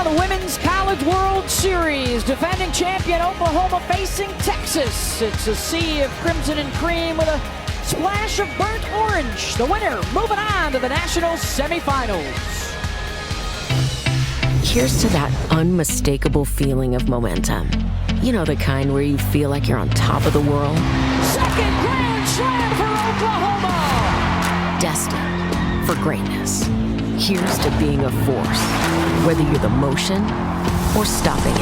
the Women's College World Series. Defending champion Oklahoma facing Texas. It's a sea of crimson and cream with a splash of burnt orange. The winner moving on to the national semifinals. Here's to that unmistakable feeling of momentum. You know, the kind where you feel like you're on top of the world. Second grand slam for Oklahoma. Destined for greatness. Here's to being a force, whether you're the motion or stopping it.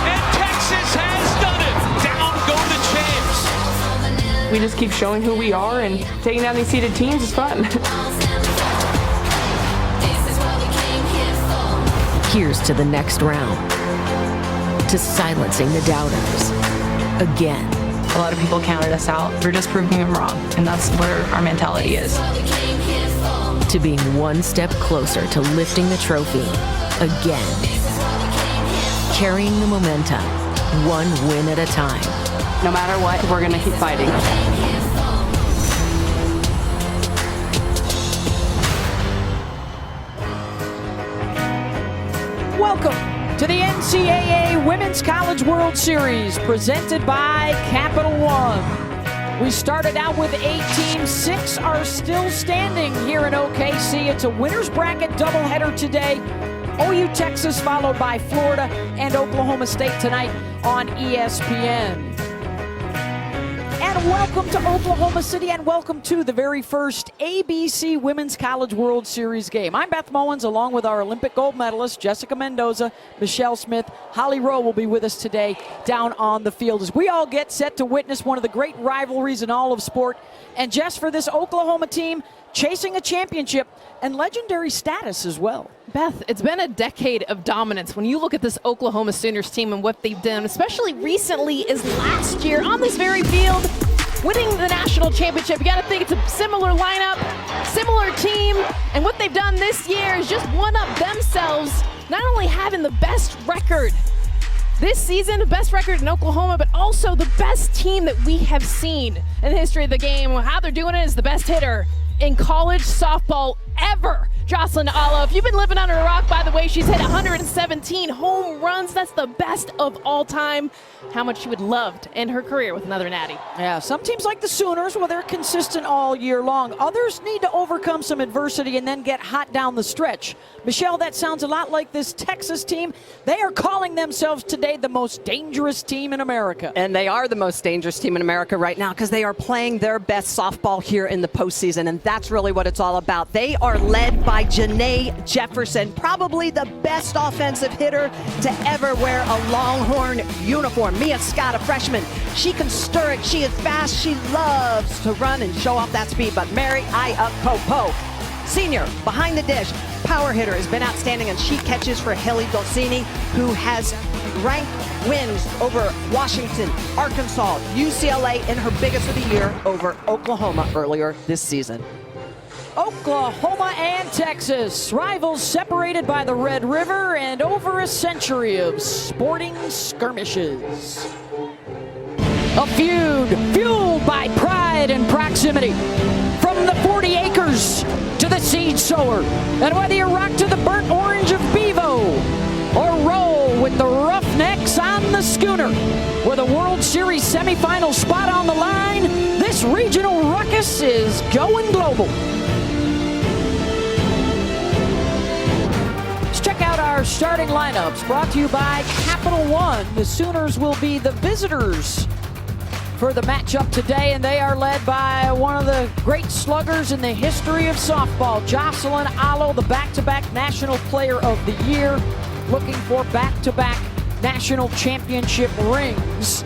And Texas has done it. Down go the champs. We just keep showing who we are, and taking down these seeded teams is fun. Here's to the next round. To silencing the doubters. Again. A lot of people counted us out. We're just proving them wrong, and that's where our mentality is. To being one step closer to lifting the trophy again. Carrying the momentum, one win at a time. No matter what, we're going to keep fighting. Welcome to the NCAA Women's College World Series presented by Capital One. We started out with 8 teams. 6 are still standing here in OKC. It's a winner's bracket doubleheader today. OU Texas followed by Florida and Oklahoma State tonight on ESPN. And welcome to Oklahoma City and welcome to the very first ABC Women's College World Series game. I'm Beth Mowens along with our Olympic gold medalists Jessica Mendoza, Michelle Smith. Holly Rowe will be with us today down on the field as we all get set to witness one of the great rivalries in all of sport. And just for this Oklahoma team chasing a championship and legendary status as well. Beth, it's been a decade of dominance. When you look at this Oklahoma Sooners team and what they've done, especially recently is last year on this very field, winning the national championship. You got to think it's a similar lineup, similar team, and what they've done this year is just one up themselves, not only having the best record this season, the best record in Oklahoma, but also the best team that we have seen in the history of the game. How they're doing it is the best hitter in college softball ever. Jocelyn Alo, if you've been living under a rock, by the way, she's hit 117 home runs. That's the best of all time. How much she would love to end her career with another natty. Yeah, some teams like the Sooners, well, they're consistent all year long. Others need to overcome some adversity and then get hot down the stretch. Michelle, that sounds a lot like this Texas team. They are calling themselves today the most dangerous team in America. And they are the most dangerous team in America right now because they are playing their best softball here in the postseason, and that's really what it's all about. They are led by Janae Jefferson, probably the best offensive hitter to ever wear a Longhorn uniform. Mia Scott, a freshman, she can stir it. She is fast. She loves to run and show off that speed. But Mary Iacopo, senior, behind the dish, power hitter, has been outstanding, and she catches for Haley Dulcini, who has ranked wins over Washington, Arkansas, UCLA in her biggest of the year over Oklahoma earlier this season. Oklahoma and Texas, rivals separated by the Red River and over a century of sporting skirmishes. A feud fueled by pride and proximity. From the 40 acres to the seed sower. And whether you rock to the burnt orange of Bevo or roll with the Roughnecks on the schooner with a World Series semifinal spot on the line, this regional ruckus is going global. Check out our starting lineups brought to you by Capital One. The Sooners will be the visitors for the matchup today, and they are led by one of the great sluggers in the history of softball, Jocelyn Alo, the back-to-back National Player of the Year, looking for back-to-back national championship rings.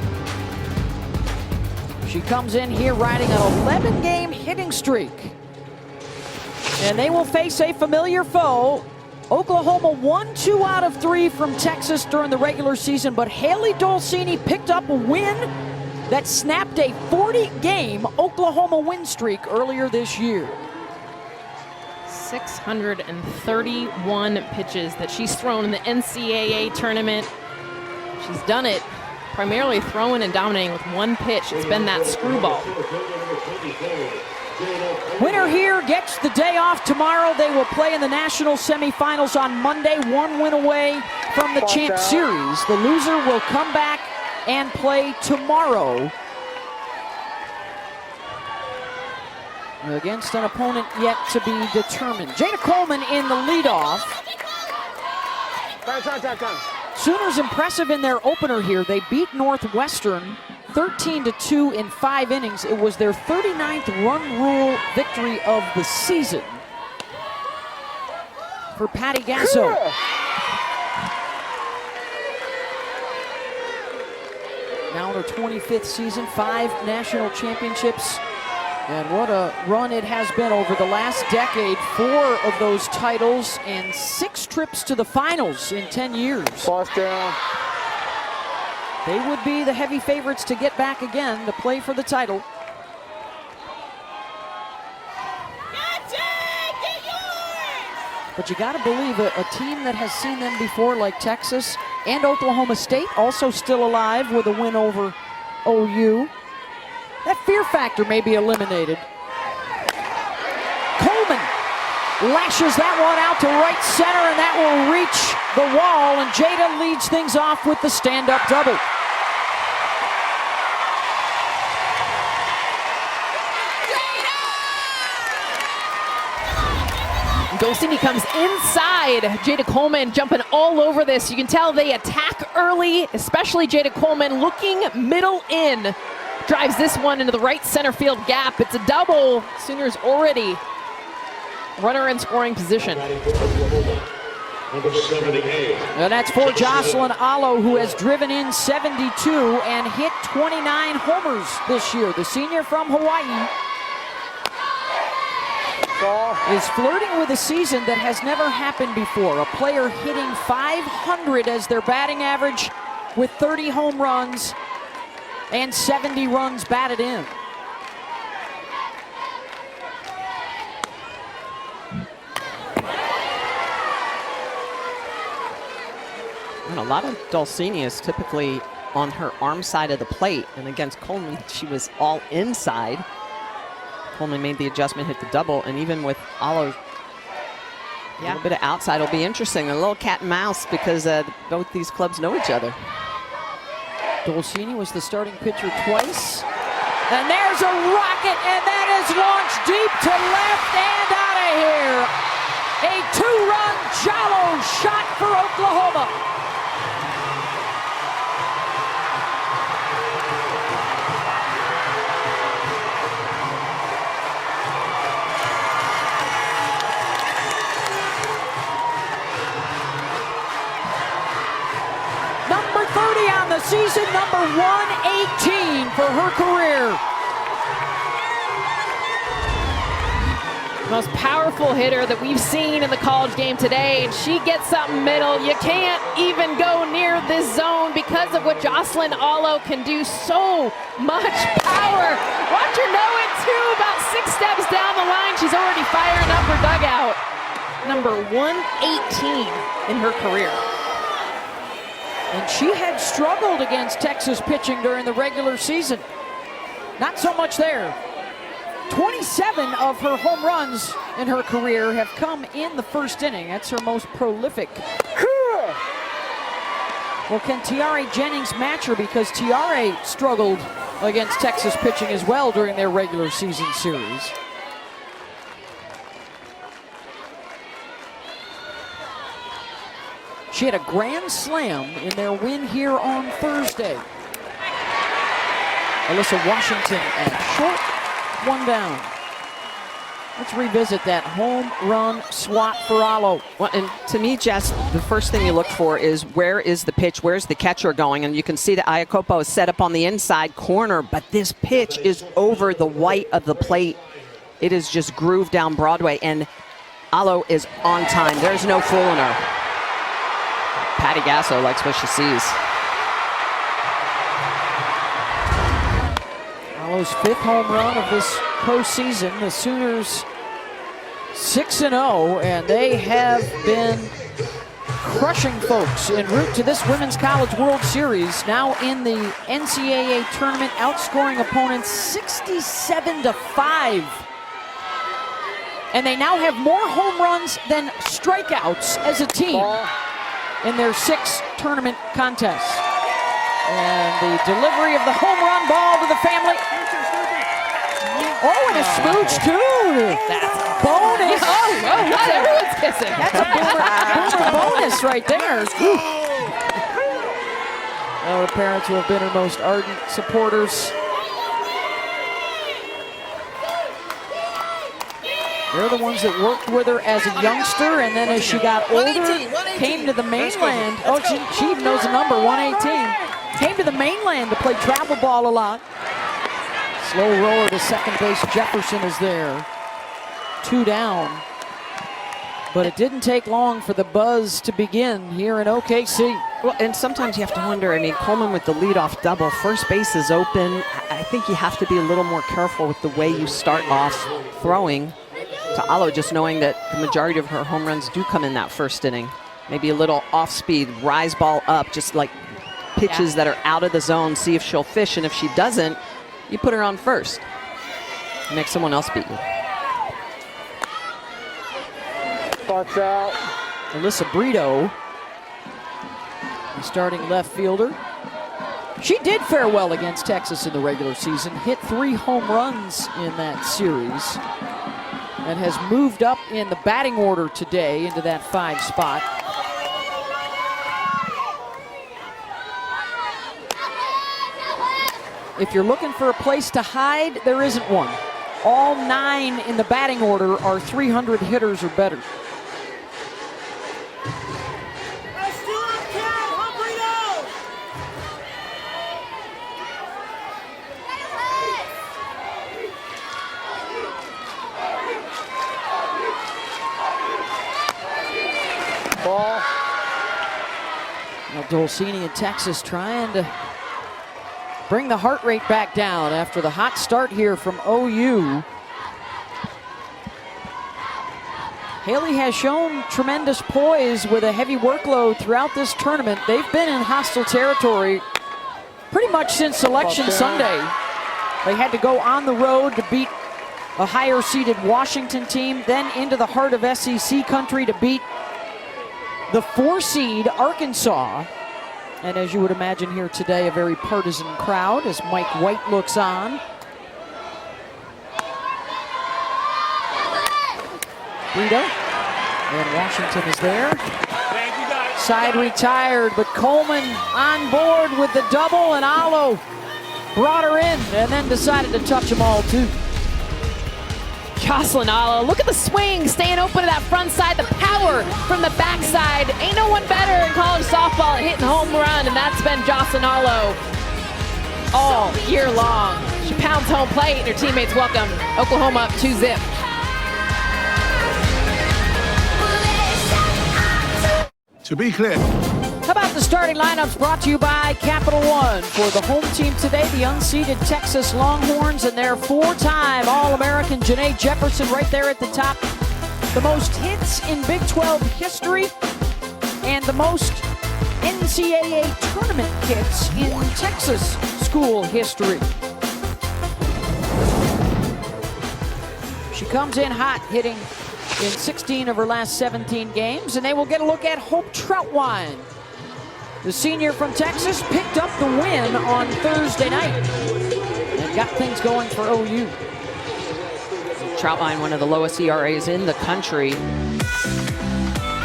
She comes in here riding an 11-game hitting streak, and they will face a familiar foe. Oklahoma won 2 out of 3 from Texas during the regular season, but Haley Dulcini picked up a win that snapped a 40-game Oklahoma win streak earlier this year. 631 pitches that she's thrown in the NCAA tournament. She's done it primarily throwing and dominating with one pitch. It's been that screwball. Winner here gets the day off tomorrow. They will play in the national semifinals on Monday, 1 win away from the Champ Series. The loser will come back and play tomorrow against an opponent yet to be determined. Jada Coleman in the leadoff. Sooners impressive in their opener here. They beat Northwestern 13-2 in 5 innings. It was their 39th run rule victory of the season for Patty Gasso. Now in her 25th season, 5 national championships. And what a run it has been over the last decade. 4 of those titles and 6 trips to the finals in 10 years. They would be the heavy favorites to get back again to play for the title. But you got to believe a team that has seen them before, like Texas and Oklahoma State, also still alive with a win over OU. That fear factor may be eliminated. Coleman lashes that one out to right center, and that will reach the wall, and Jada leads things off with the stand-up double. Golsini comes inside. Jada Coleman jumping all over this. You can tell they attack early, especially Jada Coleman looking middle in. Drives this one into the right center field gap. It's a double. Sooners already runner in scoring position. Number 78. And that's for Jocelyn Allo, who has driven in 72 and hit 29 homers this year. The senior from Hawaii is flirting with a season that has never happened before. A player hitting 500 as their batting average with 30 home runs and 70 runs batted in. And a lot of Dulcini is typically on her arm side of the plate, and against Coleman, she was all inside. Coleman made the adjustment, hit the double, and even with Allo, a little bit of outside will be interesting. A little cat and mouse because both these clubs know each other. Dulcini was the starting pitcher twice. And there's a rocket, and that is launched deep to left and out of here. A 2-run Jalo shot for Oklahoma. Number 30 on the season, number 118 for her career. Most powerful hitter that we've seen in the college game today, and she gets up middle. You can't even go near this zone because of what Jocelyn Allo can do. So much power. Watch her know it too. About 6 steps down the line, she's already firing up her dugout. Number 118 in her career. And she had struggled against Texas pitching during the regular season. Not so much there. 27 of her home runs in her career have come in the first inning. That's her most prolific. Well, can Tiare Jennings match her? Because Tiare struggled against Texas pitching as well during their regular season series. She had a grand slam in their win here on Thursday. Alyssa Washington at short, 1 down. Let's revisit that home run swat for Allo. Well, and to me, Jess, the first thing you look for is where is the pitch, where's the catcher going? And you can see that Iacopo is set up on the inside corner, but this pitch is over the white of the plate. It is just grooved down Broadway, and Allo is on time. There's no fooling her. Patty Gasso likes what she sees. Allo's 5th home run of this postseason. The Sooners 6-0, and they have been crushing folks en route to this Women's College World Series. Now in the NCAA tournament, outscoring opponents 67-5 And they now have more home runs than strikeouts as a team in their 6 tournament contests. And the delivery of the home run ball to the family. Oh, and a smooch too. That's bonus. Oh, everyone's kissing. That's a boomer bonus right there. Oh, the parents who have been her most ardent supporters. They're the ones that worked with her as a youngster, and then as she got older, came to the mainland. Oh, she even knows the number, 118. Came to the mainland to play travel ball a lot. Slow roller to second base. Jefferson is there. 2 down. But it didn't take long for the buzz to begin here in OKC. Well, and sometimes you have to wonder, I mean, Coleman with the leadoff double, first base is open. I think you have to be a little more careful with the way you start off throwing to Alo, just knowing that the majority of her home runs do come in that first inning. Maybe a little off speed, rise ball up, just like pitches that are out of the zone, see if she'll fish, and if she doesn't, you put her on first. Make someone else beat you. Box out. Alyssa Brito, the starting left fielder. She did fare well against Texas in the regular season, hit 3 home runs in that series, and has moved up in the batting order today into that 5 spot. If you're looking for a place to hide, there isn't one. All 9 in the batting order are 300 hitters or better. Ball. Now Dolcini in Texas trying to bring the heart rate back down after the hot start here from OU. Haley has shown tremendous poise with a heavy workload throughout this tournament. They've been in hostile territory pretty much since Selection Sunday. They had to go on the road to beat a higher seeded Washington team, then into the heart of SEC country to beat the 4 seed Arkansas. And as you would imagine here today, a very partisan crowd as Mike White looks on. Brito, and Washington is there. Side retired, but Coleman on board with the double, and Alo brought her in and then decided to touch them all too. Jocelyn Alo, look at the swing, staying open to that front side, the power from the backside. Ain't no one better in college softball at hitting home run, and that's been Jocelyn Alo all year long. She pounds home plate, and her teammates welcome Oklahoma up 2-0. To be clear. How about the starting lineups brought to you by Capital One? For the home team today, the unseeded Texas Longhorns and their 4-time All-American Janae Jefferson right there at the top. The most hits in Big 12 history and the most NCAA tournament hits in Texas school history. She comes in hot, hitting in 16 of her last 17 games, and they will get a look at Hope Troutwine. The senior from Texas picked up the win on Thursday night and got things going for OU. Troutwine, one of the lowest ERAs in the country.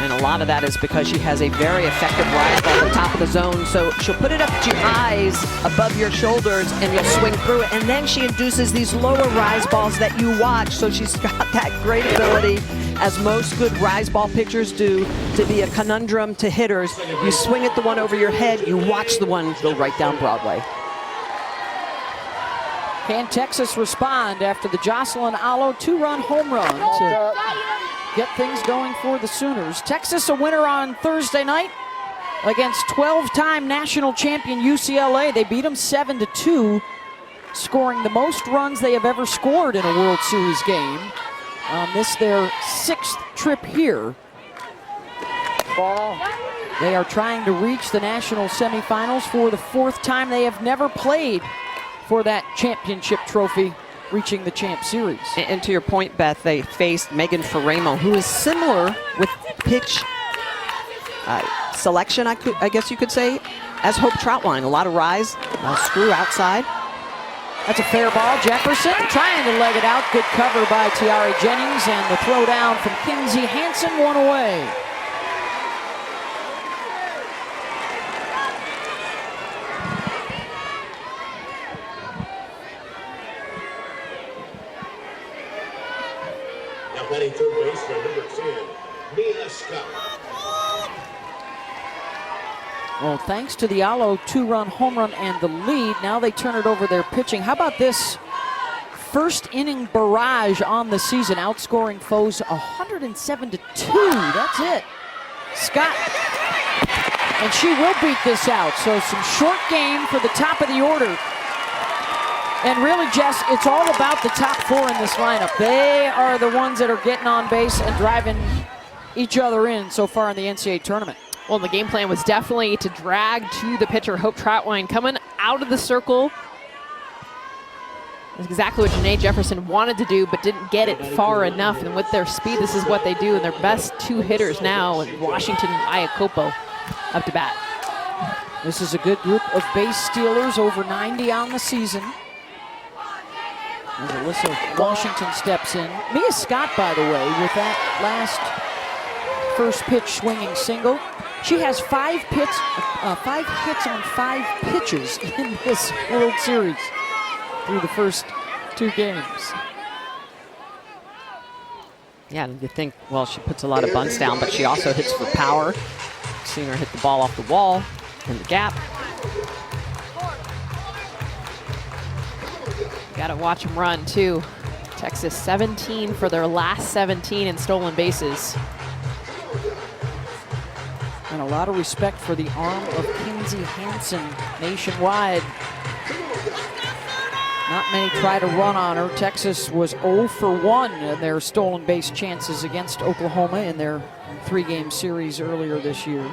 And a lot of that is because she has a very effective rise ball at the top of the zone. So she'll put it up to your eyes above your shoulders and you'll swing through it. And then she induces these lower rise balls that you watch. So she's got that great ability, as most good rise ball pitchers do, to be a conundrum to hitters. You swing at the one over your head, you watch the one go right down Broadway. Can Texas respond after the Jocelyn Alo 2-run home run to get things going for the Sooners? Texas a winner on Thursday night against 12-time national champion UCLA. They beat them 7-2, scoring the most runs they have ever scored in a World Series game on this their 6th trip here. They are trying to reach the national semifinals for the 4th time. They have never played for that championship trophy reaching the Champ Series. And to your point, Beth, they faced Megan Faramo, who is similar with pitch selection, I guess you could say, as Hope Troutwine. A lot of rise, screw outside. That's a fair ball. Jefferson trying to leg it out. Good cover by Tiare Jennings, and the throw down from Kinsey Hansen, one away. Now batting third base for number 10, Mia Scott. Well, thanks to the Allo 2-run home run and the lead, now they turn it over their pitching. How about this first inning barrage on the season, outscoring foes 107-2. That's it. Scott, and she will beat this out. So some short game for the top of the order. And really, Jess, it's all about the top four in this lineup. They are the ones that are getting on base and driving each other in so far in the NCAA tournament. Well, the game plan was definitely to drag to the pitcher, Hope Troutwine, coming out of the circle. That's exactly what Janae Jefferson wanted to do, but didn't get it far enough. And with their speed, this is what they do. And their best two hitters now, Washington and Iacopo, up to bat. This is a good group of base stealers, over 90 on the season. As Alyssa Washington steps in. Mia Scott, by the way, with that last first pitch swinging single. She has 5 hits on 5 pitches in this World Series through the first 2 games. Yeah, you think, well, she puts a lot of bunts down, but she also hits for power. Seen her hit the ball off the wall in the gap. Got to watch them run, too. Texas 17 for their last 17 in stolen bases. And a lot of respect for the arm of Kinsey Hansen nationwide. Not many try to run on her. Texas was 0 for 1 in their stolen base chances against Oklahoma in their 3-game series earlier this year.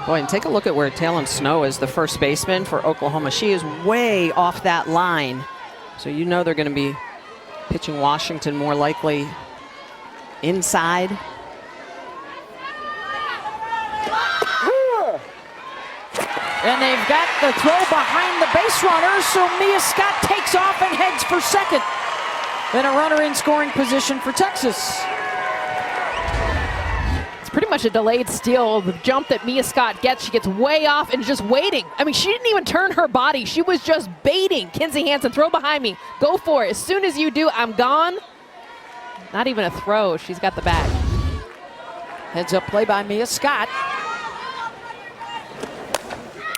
Boy, and take a look at where Talon Snow is, the first baseman for Oklahoma. She is way off that line. So you know they're going to be pitching Washington more likely inside. And they've got the throw behind the base runner, so Mia Scott takes off and heads for second. Then a runner in scoring position for Texas. It's pretty much a delayed steal. The jump that Mia Scott gets, she gets way off and just waiting. I mean, she didn't even turn her body. She was just baiting. Kinsey Hansen, throw behind me. Go for it. As soon as you do, I'm gone. Not even a throw. She's got the bag. Heads up play by Mia Scott.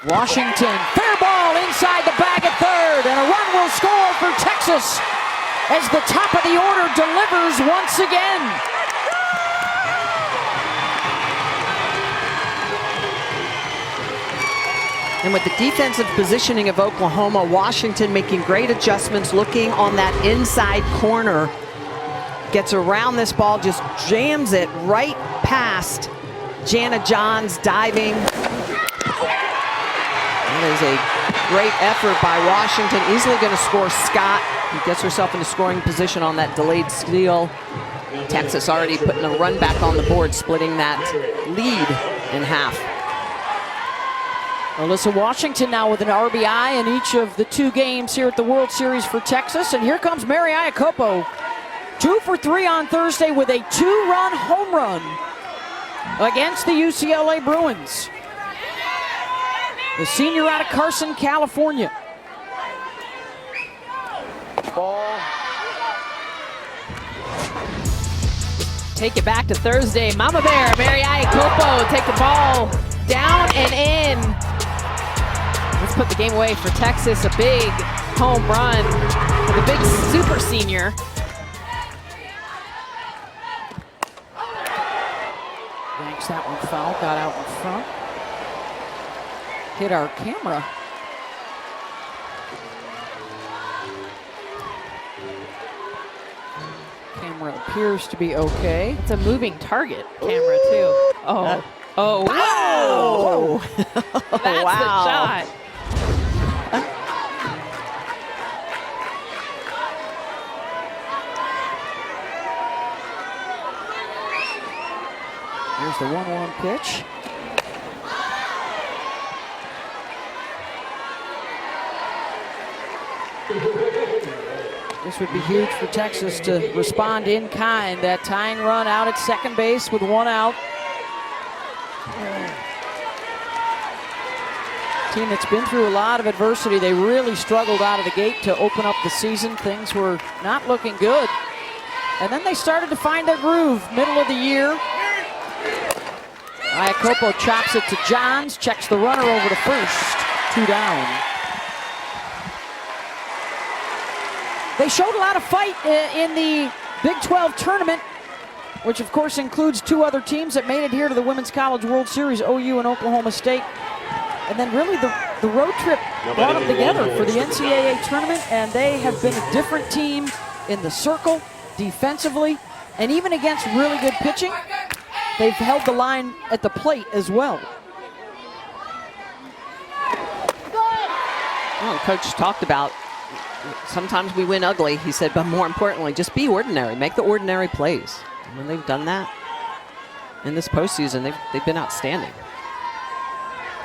Washington, fair ball inside the bag at third, and a run will score for Texas as the top of the order delivers once again. And with the defensive positioning of Oklahoma, Washington making great adjustments, looking on that inside corner. Gets around this ball, just jams it right past Jana Johns diving. That is a great effort by Washington. Easily going to score Scott, who gets herself into scoring position on that delayed steal. Texas already putting a run back on the board, splitting that lead in half. Alyssa Washington now with an RBI in each of the 2 games here at the World Series for Texas. And here comes Mary Iacopo. 2 for 3 on Thursday with a 2-run home run against the UCLA Bruins. The senior out of Carson, California. Ball. Take it back to Thursday. Mama Bear, Mary Iacopo, take the ball down and in. Let's put the game away for Texas. A big home run for the big super senior. Thanks, that one foul, got out in front. Hit our camera. Camera appears to be okay. It's a moving target camera too. Oh, Wow! that's the shot. Here's the 1-1 pitch. This would be huge for Texas to respond in kind. That tying run out at second base with 1 out. Team that's been through a lot of adversity. They really struggled out of the gate to open up the season. Things were not looking good. And then they started to find their groove middle of the year. Iacopo chops it to Johns, checks the runner over to first. 2 down. They showed a lot of fight in the Big 12 tournament, which of course includes 2 other teams that made it here to the Women's College World Series, OU and Oklahoma State. And then really the road trip brought them together for the NCAA tournament, and they have been a different team in the circle, defensively, and even against really good pitching. They've held the line at the plate as well. Well, Coach talked about sometimes we win ugly, he said, but more importantly, just be ordinary. Make the ordinary plays. And when they've done that in this postseason, they've been outstanding.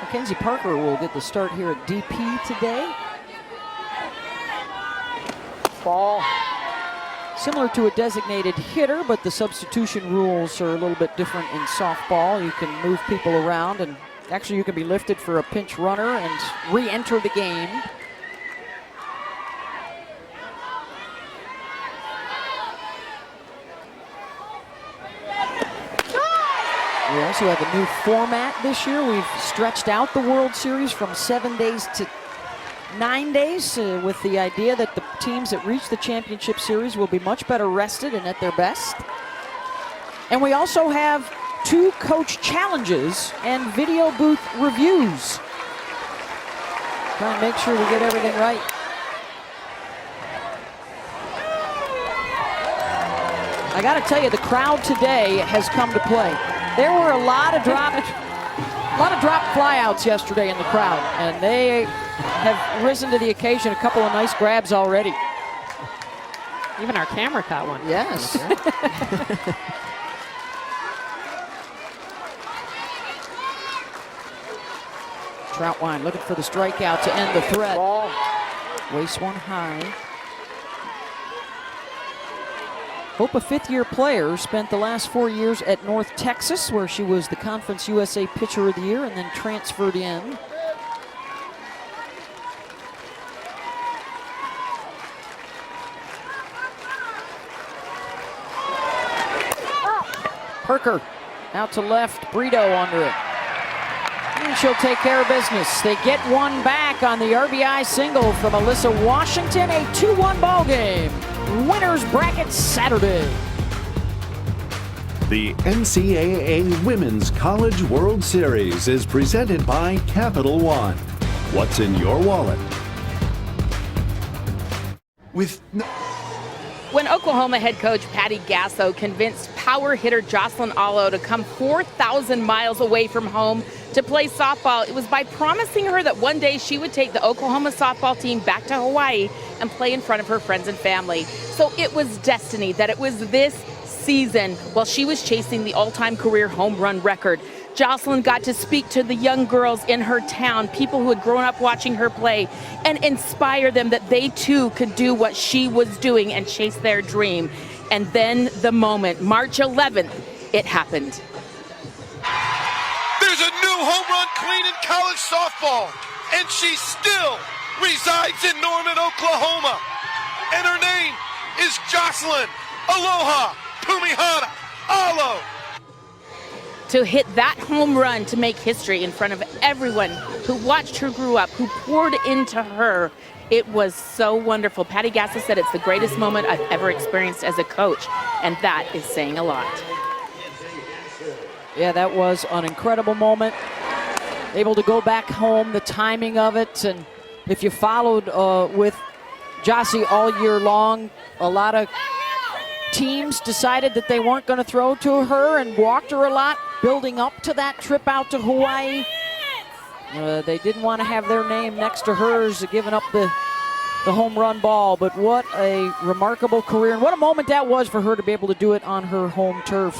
Mackenzie Parker will get the start here at DP today. Ball. Similar to a designated hitter, but the substitution rules are a little bit different in softball. You can move people around, and actually you can be lifted for a pinch runner and re-enter the game. We also have a new format this year. We've stretched out the World Series from 7 days to 9 days with the idea that the teams that reach the championship series will be much better rested and at their best. And we also have 2 coach challenges and video booth reviews. Trying to make sure we get everything right. I got to tell you, the crowd today has come to play. There were a lot of dropped flyouts yesterday in the crowd, and they have risen to the occasion. A couple of nice grabs already. Even our camera caught one. Yes. Troutwine looking for the strikeout to end the threat. Waste one high. Hope, a 5th-year player, spent the last 4 years at North Texas, where she was the Conference USA Pitcher of the Year and then transferred in. Perker out to left, Brito under it. And she'll take care of business. They get one back on the RBI single from Alyssa Washington. A 2-1 ball game. Winners bracket Saturday. The NCAA Women's College World Series is presented by Capital One. What's in your wallet? When Oklahoma head coach Patty Gasso convinced power hitter Jocelyn Allo to come 4,000 miles away from home to play softball, it was by promising her that one day she would take the Oklahoma softball team back to Hawaii and play in front of her friends and family. So it was destiny that it was this season while she was chasing the all-time career home run record. Jocelyn got to speak to the young girls in her town, people who had grown up watching her play, and inspire them that they too could do what she was doing and chase their dream. And then the moment, March 11th, it happened. There's a new home run queen in college softball, and she still resides in Norman, Oklahoma. And her name is Jocelyn Aloha Pumihana Allo. To hit that home run to make history in front of everyone who watched her grow up, who poured into her, it was so wonderful. Patty Gasso said it's the greatest moment I've ever experienced as a coach, and that is saying a lot. Yeah, that was an incredible moment. Able to go back home, the timing of it, and if you followed with Jossie all year long, a lot of teams decided that they weren't going to throw to her and walked her a lot, building up to that trip out to Hawaii. They didn't want to have their name next to hers, giving up the home run ball, but what a remarkable career, and what a moment that was for her to be able to do it on her home turf.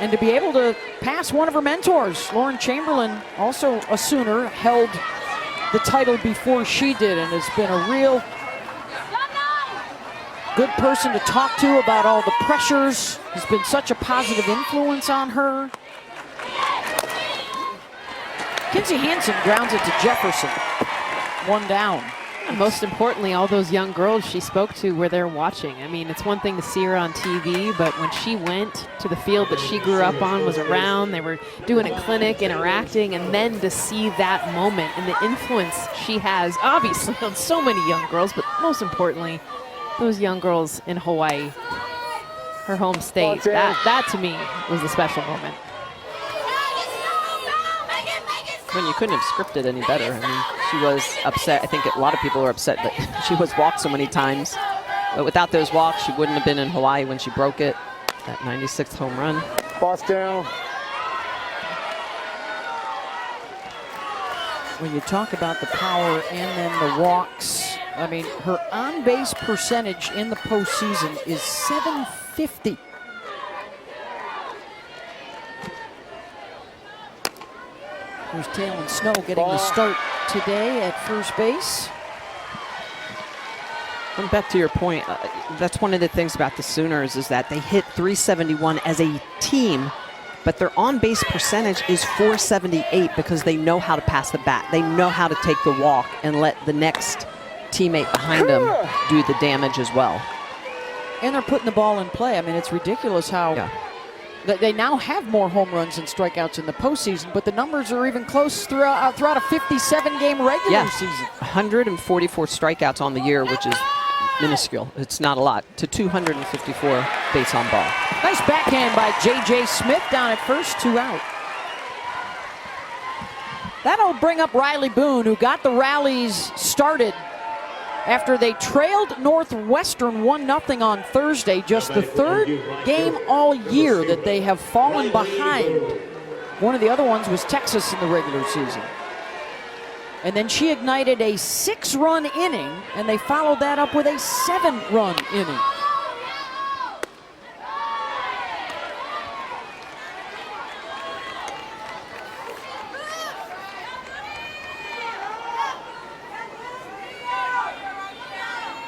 And to be able to pass one of her mentors, Lauren Chamberlain, also a Sooner, held the title before she did and has been a real good person to talk to about all the pressures. Has been such a positive influence on her. Kinsey Hansen grounds it to Jefferson. 1 down. And most importantly, all those young girls she spoke to were there watching. I mean, it's one thing to see her on TV, but when she went to the field that she grew up on, was around, they were doing a clinic, interacting, and then to see that moment and the influence she has, obviously, on so many young girls, but most importantly, those young girls in Hawaii, her home state. That to me was a special moment. When you couldn't have scripted any better. I mean, she was upset. I think a lot of people were upset that she was walked so many times. But without those walks, she wouldn't have been in Hawaii when she broke it. That 96th home run. Boss down. When you talk about the power and then the walks, I mean, her on-base percentage in the postseason is .750. Here's Taylor Snow getting the start today at first base. And back to your point, that's one of the things about the Sooners is that they hit .371 as a team, but their on-base percentage is .478 because they know how to pass the bat. They know how to take the walk and let the next teammate behind them do the damage as well. And they're putting the ball in play. I mean, it's ridiculous how they now have more home runs and strikeouts in the postseason, but the numbers are even close throughout a 57-game regular season. 144 strikeouts on the year, which is minuscule. It's not a lot, to 254 base on ball. Nice backhand by J.J. Smith down at first, 2 out. That'll bring up Riley Boone, who got the rallies started after they trailed Northwestern 1-0 on Thursday, just the 3rd game all year that they have fallen behind. One of the other ones was Texas in the regular season. And then she ignited a 6-run inning, and they followed that up with a 7-run inning.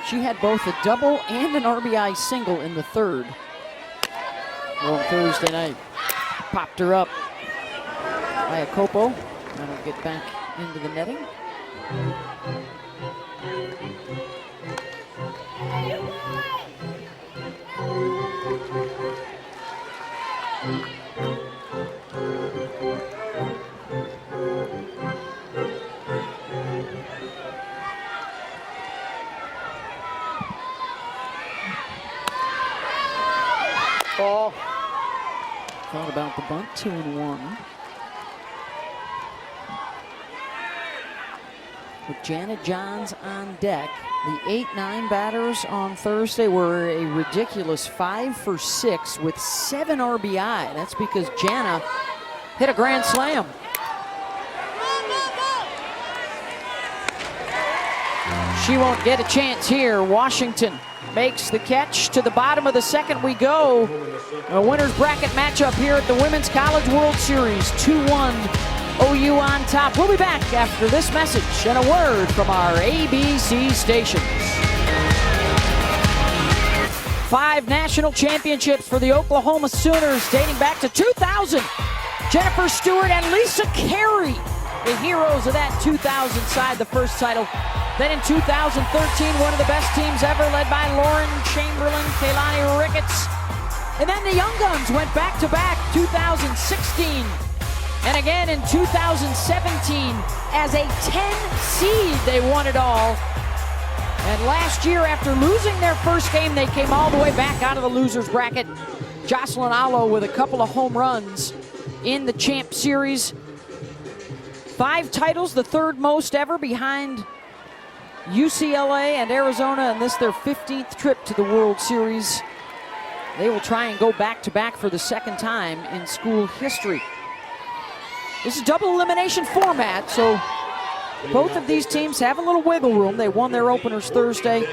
She had both a double and an RBI single in the 3rd on Thursday night. Popped her up by a Copo. That'll get back into the netting. Ball. Thought about the bunt, 2-1. With Janet Johns on deck, the 8-9 batters on Thursday were a ridiculous 5 for 6 with 7 RBI. That's because Jana hit a grand slam. She won't get a chance here. Washington makes the catch. To the bottom of the 2nd we go. A winner's bracket matchup here at the Women's College World Series. 2-1 OU on top. We'll be back after this message and a word from our ABC stations. 5 national championships for the Oklahoma Sooners dating back to 2000. Jennifer Stewart and Lisa Carey, the heroes of that 2000 side, the first title. Then in 2013, one of the best teams ever, led by Lauren Chamberlain, Kaylani Ricketts. And then the Young Guns went back-to-back, 2016. And again in 2017, as a 10 seed, they won it all. And last year, after losing their first game, they came all the way back out of the loser's bracket. Jocelyn Allo with a couple of home runs in the Champ Series. 5 titles, the 3rd most ever behind UCLA and Arizona, and this their 15th trip to the World Series. They will try and go back-to-back for the 2nd time in school history. This is double elimination format, so both of these teams have a little wiggle room. They won their openers Thursday.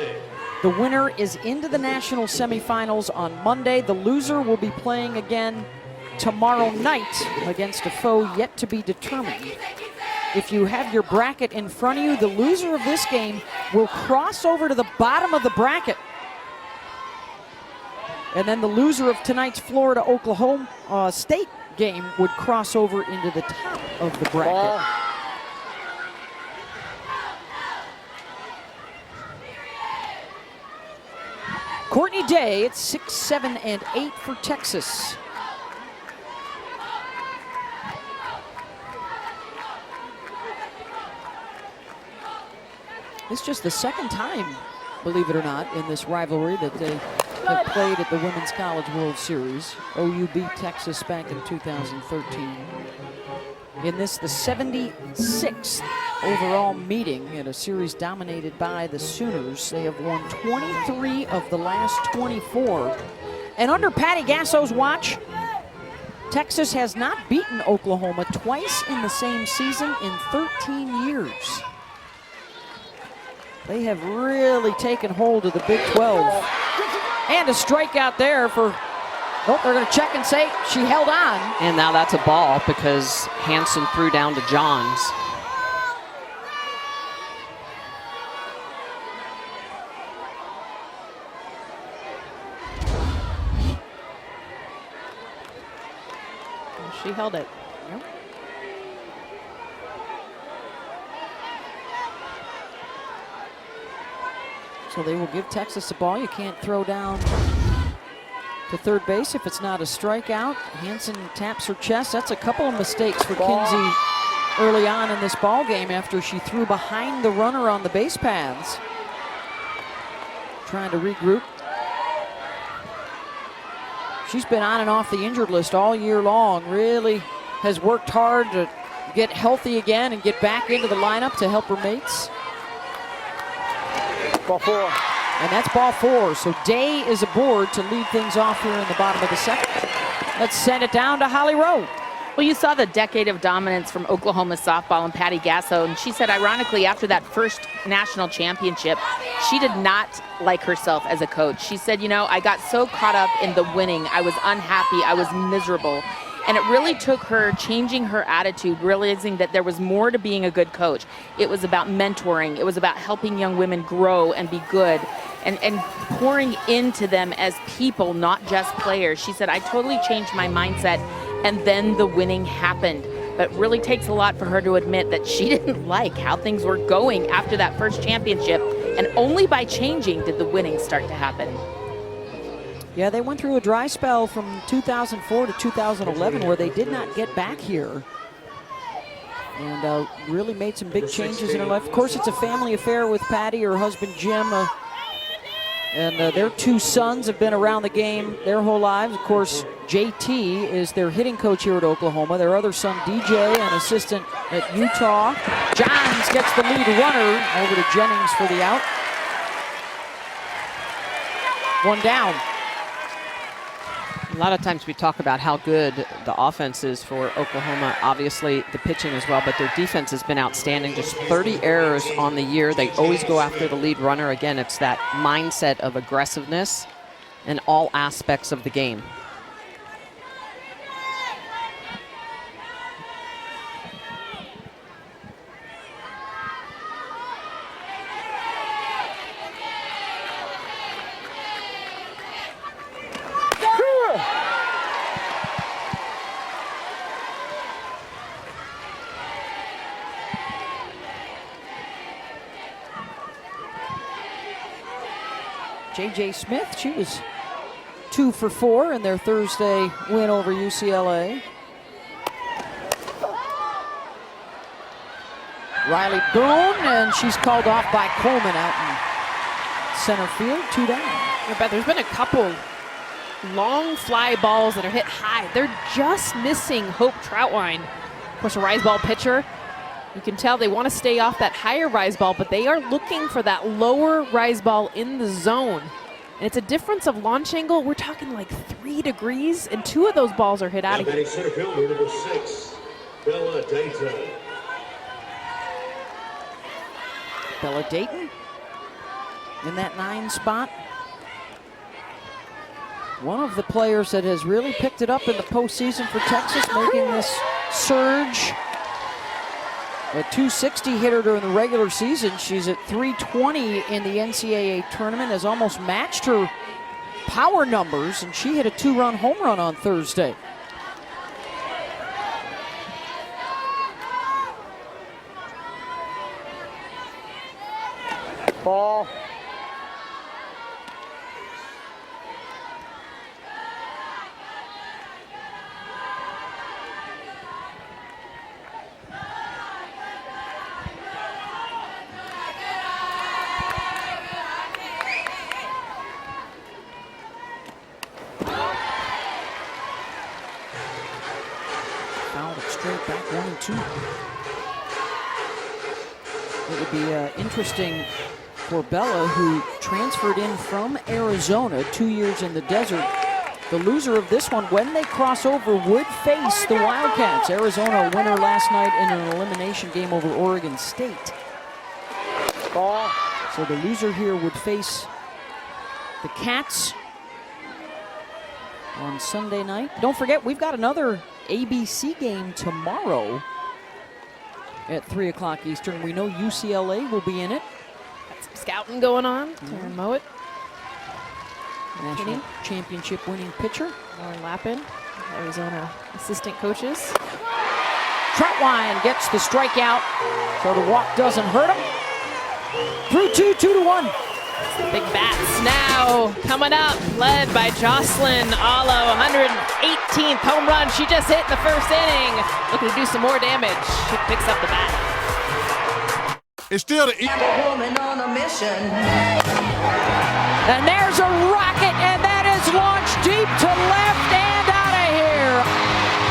The winner is into the national semifinals on Monday. The loser will be playing again tomorrow night against a foe yet to be determined. If you have your bracket in front of you, the loser of this game will cross over to the bottom of the bracket. And then the loser of tonight's Florida-Oklahoma State game would cross over into the top of the bracket. Courtney Day, it's 6, 7, and 8 for Texas. It's just the second time, believe it or not, in this rivalry that they have played at the Women's College World Series. OU beat Texas back in 2013. In this, the 76th overall meeting in a series dominated by the Sooners. They have won 23 of the last 24. And under Patty Gasso's watch, Texas has not beaten Oklahoma twice in the same season in 13 years. They have really taken hold of the Big 12. And a strikeout there for, oh, they're going to check and say she held on. And now that's a ball because Hansen threw down to Johns. She held it. Yep. So they will give Texas the ball. You can't throw down to third base if it's not a strikeout. Hansen taps her chest. That's a couple of mistakes for Kinsey early on in this ball game after she threw behind the runner on the base paths. Trying to regroup. She's been on and off the injured list all year long. Really has worked hard to get healthy again and get back into the lineup to help her mates. Ball 4. And that's ball 4. So Day is aboard to lead things off here in the bottom of the second. Let's send it down to Holly Rowe. Well, you saw the decade of dominance from Oklahoma softball and Patty Gasso, and she said, ironically, after that first national championship, she did not like herself as a coach. She said, you know, I got so caught up in the winning. I was unhappy. I was miserable. And it really took her changing her attitude, realizing that there was more to being a good coach. It was about mentoring. It was about helping young women grow and be good and pouring into them as people, not just players. She said, I totally changed my mindset, and then the winning happened. But it really takes a lot for her to admit that she didn't like how things were going after that first championship, and only by changing did the winning start to happen. Yeah, they went through a dry spell from 2004 to 2011 where they did not get back here. And really made some big changes in her life. Of course, it's a family affair with Patty, her husband Jim, and their 2 sons have been around the game their whole lives. Of course, JT is their hitting coach here at Oklahoma. Their other son, DJ, an assistant at Utah. Johns gets the lead runner over to Jennings for the out. 1 down. A lot of times we talk about how good the offense is for Oklahoma. Obviously, the pitching as well, but their defense has been outstanding. Just 30 errors on the year. They always go after the lead runner. Again, it's that mindset of aggressiveness in all aspects of the game. J.J. Smith, she was 2 for 4 in their Thursday win over UCLA. Riley Boone, and she's called off by Coleman out in center field, 2 down. I bet there's been a couple long fly balls that are hit high. They're just missing Hope Troutwine. Of course, a rise ball pitcher. You can tell they want to stay off that higher rise ball, but they are looking for that lower rise ball in the zone. And it's a difference of launch angle. We're talking like 3 degrees, and 2 of those balls are hit out of here. Center fielder number 6, Bella Dayton. Bella Dayton in that 9 spot. one of the players that has really picked it up in the postseason for Texas, making this surge. A .260 hitter during the regular season. She's at .320 in the NCAA tournament, has almost matched her power numbers, and she hit a 2-run home run on Thursday. Ball. Fouled it straight back, 1-2. It would be interesting for Bella, who transferred in from Arizona, 2 years in the desert. The loser of this one, when they cross over, would face the Wildcats. Arizona winner last night in an elimination game over Oregon State. Ball. So the loser here would face the Cats on Sunday night. Don't forget, we've got another ABC game tomorrow at 3 o'clock Eastern. We know UCLA will be in it. Got some scouting going on. Taryn Mowat. National championship winning pitcher. Lauren Lappin, Arizona assistant coaches. Troutwine gets the strikeout, so the walk doesn't hurt him. Through 2-1. Big bats now coming up, led by Jocelyn Allo, 118th home run she just hit in the first inning. Looking to do some more damage. She picks up the bat. It's still the woman on a mission. And there's a rocket, and that is launched deep to left and out of here.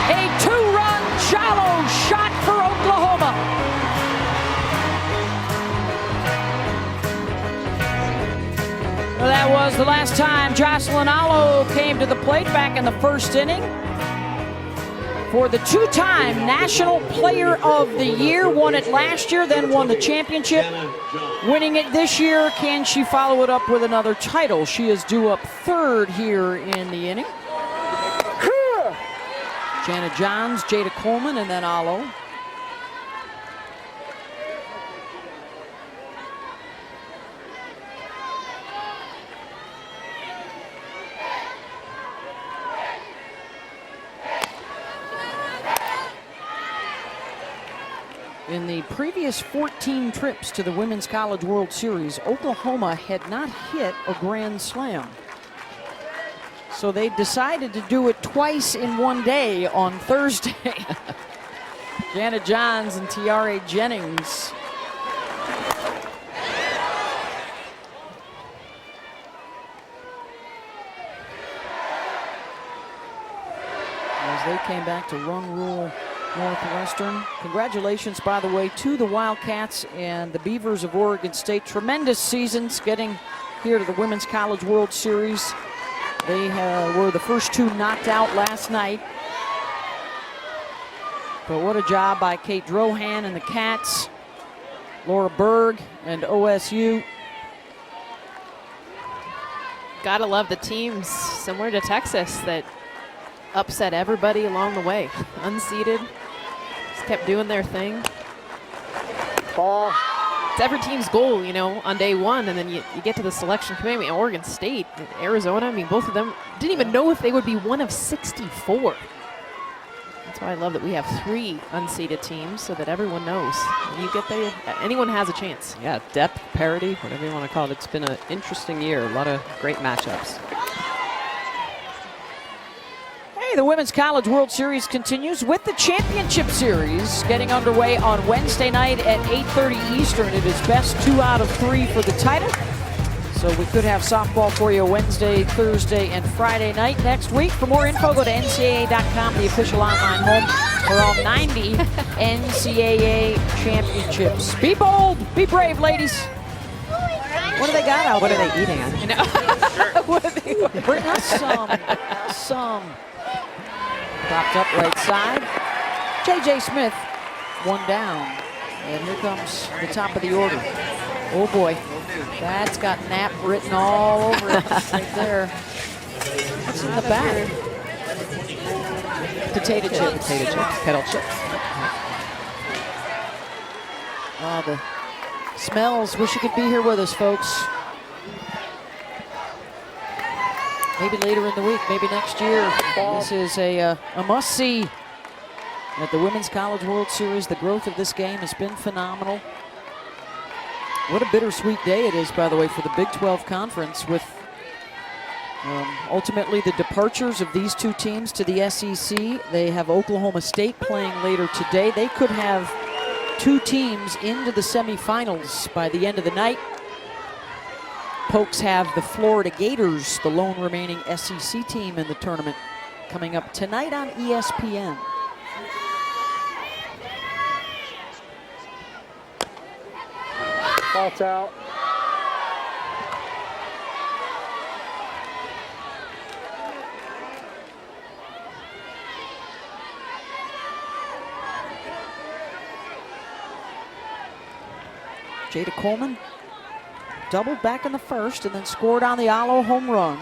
A 2-run shallow shot for Oklahoma. Well, that was the last time Jocelyn Allo came to the plate, back in the first inning. For the 2-time National Player of the Year, won it last year, then won the championship. Winning it this year, can she follow it up with another title? She is due up third here in the inning. Jana Johns, Jada Coleman, and then Allo. In the previous 14 trips to the Women's College World Series, Oklahoma had not hit a grand slam. So they decided to do it twice in one day on Thursday. Jana Johns and Tiare Jennings. As they came back to run rule Northwestern. Congratulations, by the way, to the Wildcats and the Beavers of Oregon State. Tremendous seasons getting here to the Women's College World Series. They were the first two knocked out last night. But what a job by Kate Drohan and the Cats, Laura Berg and OSU. Gotta love the teams similar to Texas that upset everybody along the way. Unseeded, just kept doing their thing. Ball. It's every team's goal, you know, on day one, and then you get to the selection committee. I mean, Oregon State, Arizona, I mean, both of them didn't even know if they would be one of 64. That's why I love that we have 3 unseeded teams so that everyone knows. You get there, anyone has a chance. Yeah, depth, parity, whatever you want to call it. It's been an interesting year, a lot of great matchups. The Women's College World Series continues with the Championship Series getting underway on Wednesday night at 8:30 Eastern. It is best 2 out of 3 for the title. So we could have softball for you Wednesday, Thursday, and Friday night next week. For more info, go to ncaa.com, the official online home for all 90 NCAA championships. Be bold, be brave, ladies. What do they got out What there? are they eating? You know? What are they Bring us some. Popped up right side. J.J. Smith, 1 down. And here comes the top of the order. Oh boy, that's got nap written all over it right there. That's What's in the bag? Potato chips. Potato chips, kettle chips. Oh, the smells. Wish you could be here with us, folks. Maybe later in the week, maybe next year. This is a must-see at the Women's College World Series. The growth of this game has been phenomenal. What a bittersweet day it is, by the way, for the Big 12 Conference, with ultimately the departures of these two teams to the SEC. They have Oklahoma State playing later today. They could have two teams into the semifinals by the end of the night. Pokes have the Florida Gators, the lone remaining SEC team in the tournament, coming up tonight on ESPN. Fault out. Jada Coleman doubled back in the first and then scored on the Alo home run.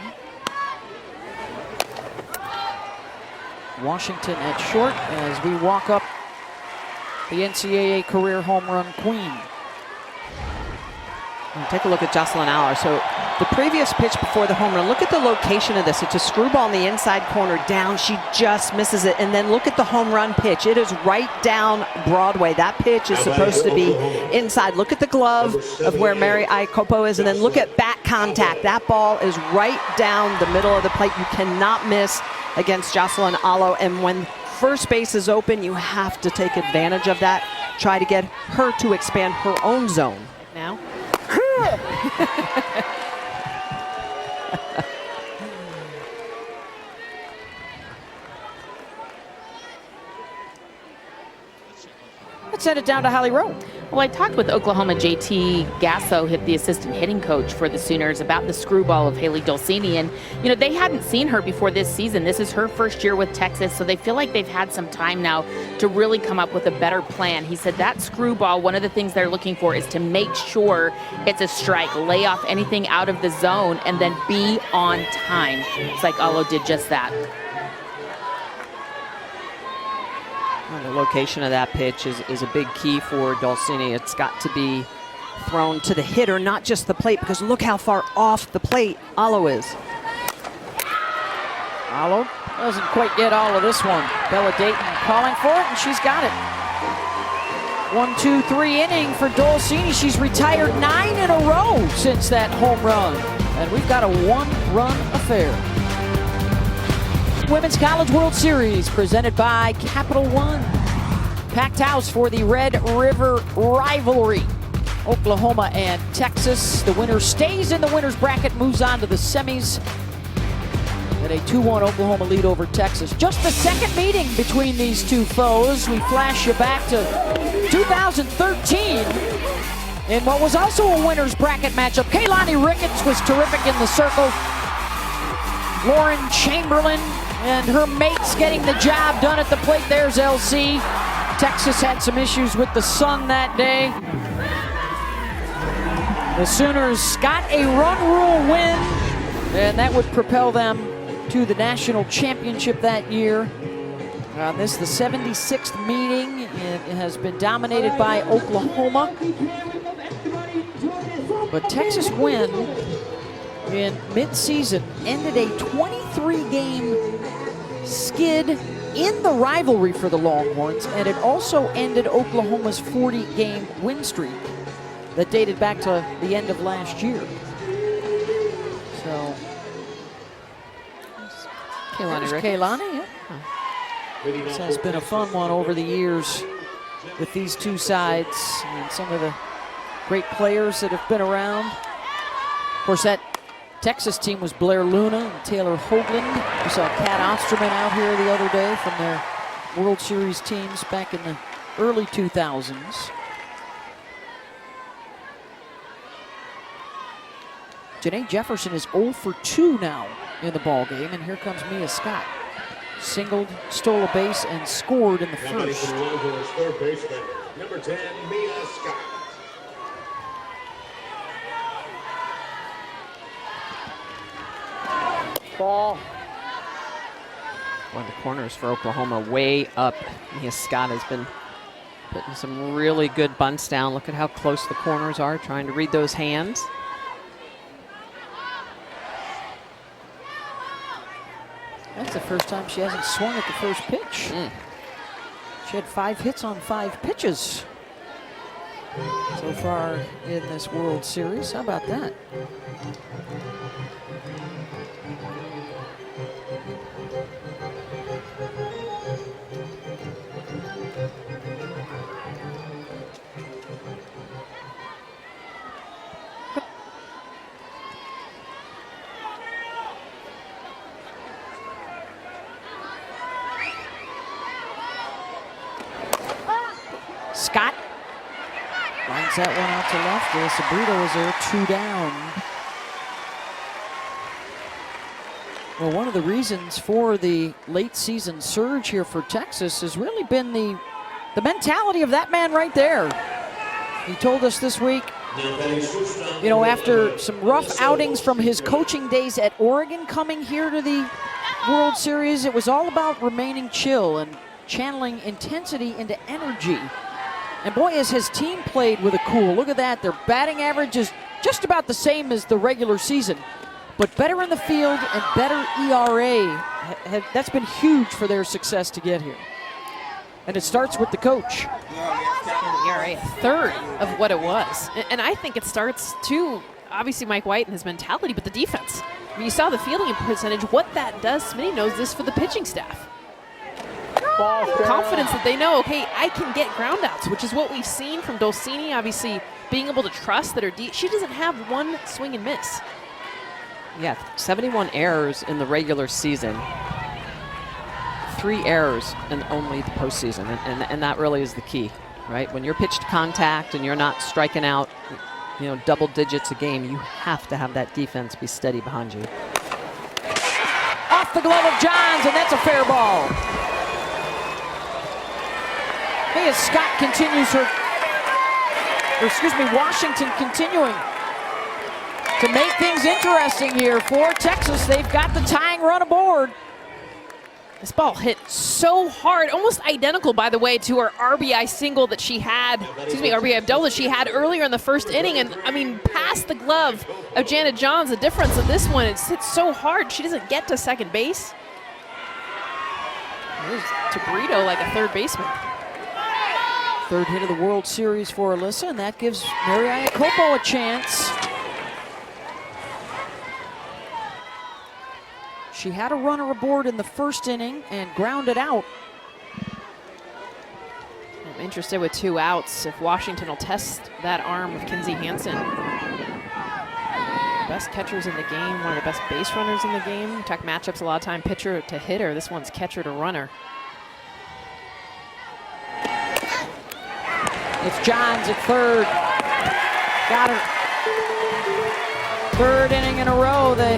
Washington at short as we walk up the NCAA career home run queen. Take a look at Jocelyn Aller. So the previous pitch before the home run, look at the location of this. It's a screwball in the inside corner down. She just misses it. And then look at the home run pitch. It is right down Broadway. That pitch is supposed to be inside. Look at the glove of where Mary Ikopo is. And then look at bat contact. That ball is right down the middle of the plate. You cannot miss against Jocelyn Aller. And when first base is open, you have to take advantage of that. Try to get her to expand her own zone. Now. Let's send it down to Holly Rowe. Well, I talked with Oklahoma JT Gasso, the assistant hitting coach for the Sooners, about the screwball of Haley Dulcini. And, they hadn't seen her before this season. This is her first year with Texas, so they feel like they've had some time now to really come up with a better plan. He said that screwball, one of the things they're looking for is to make sure it's a strike, lay off anything out of the zone, and then be on time. It's like Alo did just that. Well, the location of that pitch is a big key for Dulcini. It's got to be thrown to the hitter, not just the plate, because look how far off the plate Alo is. Alo doesn't quite get all of this one. Bella Dayton calling for it, and she's got it. 1-2-3 inning for Dulcini. She's retired 9 in a row since that home run. And we've got a one-run affair. Women's College World Series presented by Capital One. Packed house for the Red River rivalry. Oklahoma and Texas. The winner stays in the winner's bracket, moves on to the semis. And a 2-1 Oklahoma lead over Texas. Just the second meeting between these two foes. We flash you back to 2013 in what was also a winner's bracket matchup. Kaylani Ricketts was terrific in the circle. Lauren Chamberlain and her mates getting the job done at the plate. There's LC. Texas had some issues with the sun that day. The Sooners got a run rule win, and that would propel them to the national championship that year. This is the 76th meeting. It has been dominated by Oklahoma. But Texas win in mid-season ended a 23-game skid in the rivalry for the Longhorns, and it also ended Oklahoma's 40-game win streak that dated back to the end of last year. So, Kaylani, yeah. This has been a fun one over the years with these two sides and some of the great players that have been around. Of course, that Texas team was Blair Luna and Taylor Hoagland. We saw Kat Osterman out here the other day from their World Series teams back in the early 2000s. Janae Jefferson is 0 for 2 now in the ball game, and here comes Mia Scott. Singled, stole a base, and scored in the first. Third baseman, number 10, Mia Scott. Ball. Well, the corners for Oklahoma way up. Mia Scott has been putting some really good bunts down. Look at how close the corners are, trying to read those hands. That's the first time she hasn't swung at the first pitch. She had 5 hits on 5 pitches so far in this World Series. How about that? Scott lines that one out to left. Sabrito is there, 2 down. Well, one of the reasons for the late season surge here for Texas has really been the mentality of that man right there. He told us this week, you know, after some rough outings from his coaching days at Oregon, coming here to the World Series, it was all about remaining chill and channeling intensity into energy. And boy, has his team played with a cool. Look at that. Their batting average is just about the same as the regular season, but better in the field and better ERA. That's been huge for their success to get here. And it starts with the coach. ERA, a third of what it was. And I think it starts, too, obviously Mike White and his mentality, but the defense. I mean, you saw the fielding percentage. What that does, Smitty knows this for the pitching staff. Confidence that they know, okay, I can get ground outs, which is what we've seen from Dulcini, obviously being able to trust that her she doesn't have one swing and miss. Yeah, 71 errors in the regular season. 3 errors in only the postseason, and that really is the key, right? When you're pitched contact and you're not striking out, you know, double digits a game, you have to have that defense be steady behind you. Off the glove of Johns, and that's a fair ball. Mia Scott continues Washington continuing to make things interesting here for Texas. They've got the tying run aboard. This ball hit so hard, almost identical, by the way, to her RBI single that she had, RBI double that she had earlier in the first inning. And, I mean, past the glove of Janet Johns, the difference of this one, it's hit so hard, she doesn't get to second base. There's Tabrito like a third baseman. Third hit of the World Series for Alyssa, and that gives Mariana Copo a chance. She had a runner aboard in the first inning and grounded out. I'm interested with 2 outs if Washington will test that arm of Kinsey Hansen. Best catchers in the game, one of the best base runners in the game. We talk matchups a lot of time, pitcher to hitter. This one's catcher to runner. It's Johns at third. Got her. Third inning in a row. They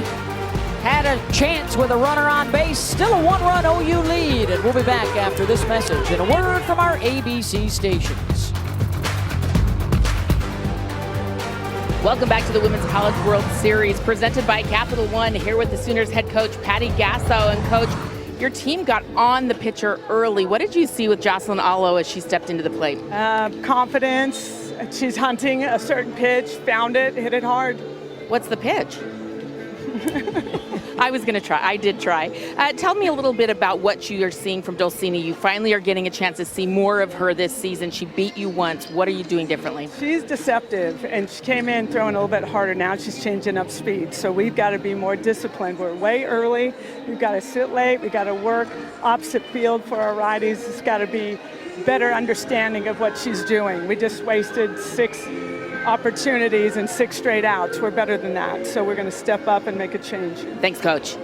had a chance with a runner on base. Still a 1-run OU lead. And we'll be back after this message and a word from our ABC stations. Welcome back to the Women's College World Series presented by Capital One. Here with the Sooners head coach Patty Gasso. And coach, your team got on the pitcher early. What did you see with Jocelyn Allo as she stepped into the plate? Confidence. She's hunting a certain pitch, found it, hit it hard. What's the pitch? I was going to try. I did try. Tell me a little bit about what you are seeing from Dulcini. You finally are getting a chance to see more of her this season. She beat you once. What are you doing differently? She's deceptive, and she came in throwing a little bit harder. Now she's changing up speed. So we've got to be more disciplined. We're way early. We've got to sit late. We've got to work opposite field for our righties. It's got to be better understanding of what she's doing. We just wasted 6 opportunities and 6 straight outs. We're better than that. So we're going to step up and make a change. Thanks, Coach.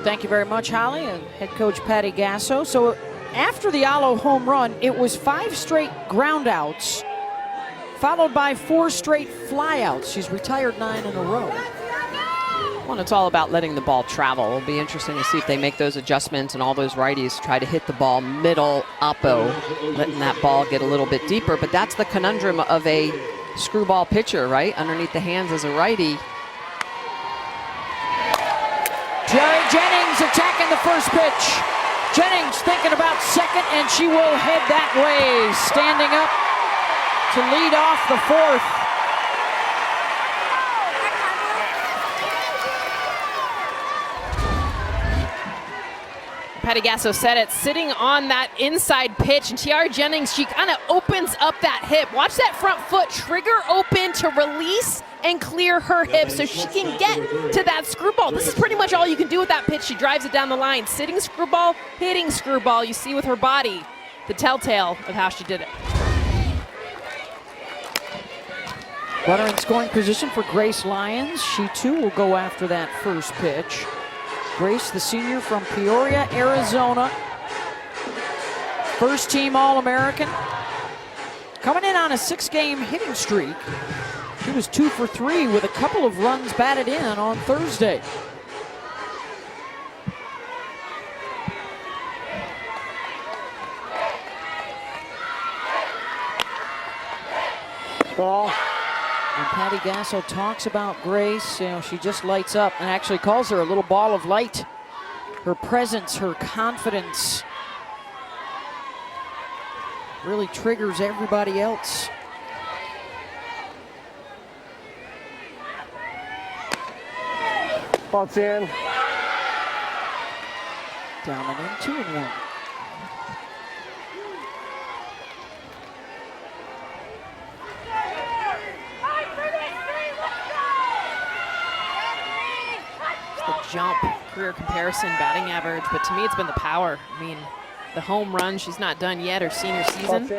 Thank you very much, Holly, and head coach Patty Gasso. So after the Allo home run, it was 5 straight ground outs, followed by 4 straight flyouts. She's retired 9 in a row. Well, it's all about letting the ball travel. It'll be interesting to see if they make those adjustments and all those righties try to hit the ball middle oppo, letting that ball get a little bit deeper. But that's the conundrum of a screwball pitcher, right? Underneath the hands as a righty. Jerry Jennings attacking the first pitch. Jennings thinking about second, and she will head that way, standing up to lead off the fourth. Patty Gasso said it, sitting on that inside pitch, and Tiara Jennings, she kind of opens up that hip. Watch that front foot trigger open to release and clear her hip so she can get to that screwball. This is pretty much all you can do with that pitch. She drives it down the line. Sitting screwball, hitting screwball. You see with her body the telltale of how she did it. Runner in scoring position for Grace Lyons. She too will go after that first pitch. Grace, the senior from Peoria, Arizona. First team All-American. Coming in on a 6-game hitting streak. She was 2 for 3 with a couple of runs batted in on Thursday. Ball. And Patty Gasso talks about Grace, you know, she just lights up and actually calls her a little ball of light. Her presence, her confidence really triggers everybody else. Ball's in. Down and in, 2-1. Jump, career comparison, batting average, but to me it's been the power. I mean, the home run, she's not done yet, her senior season. She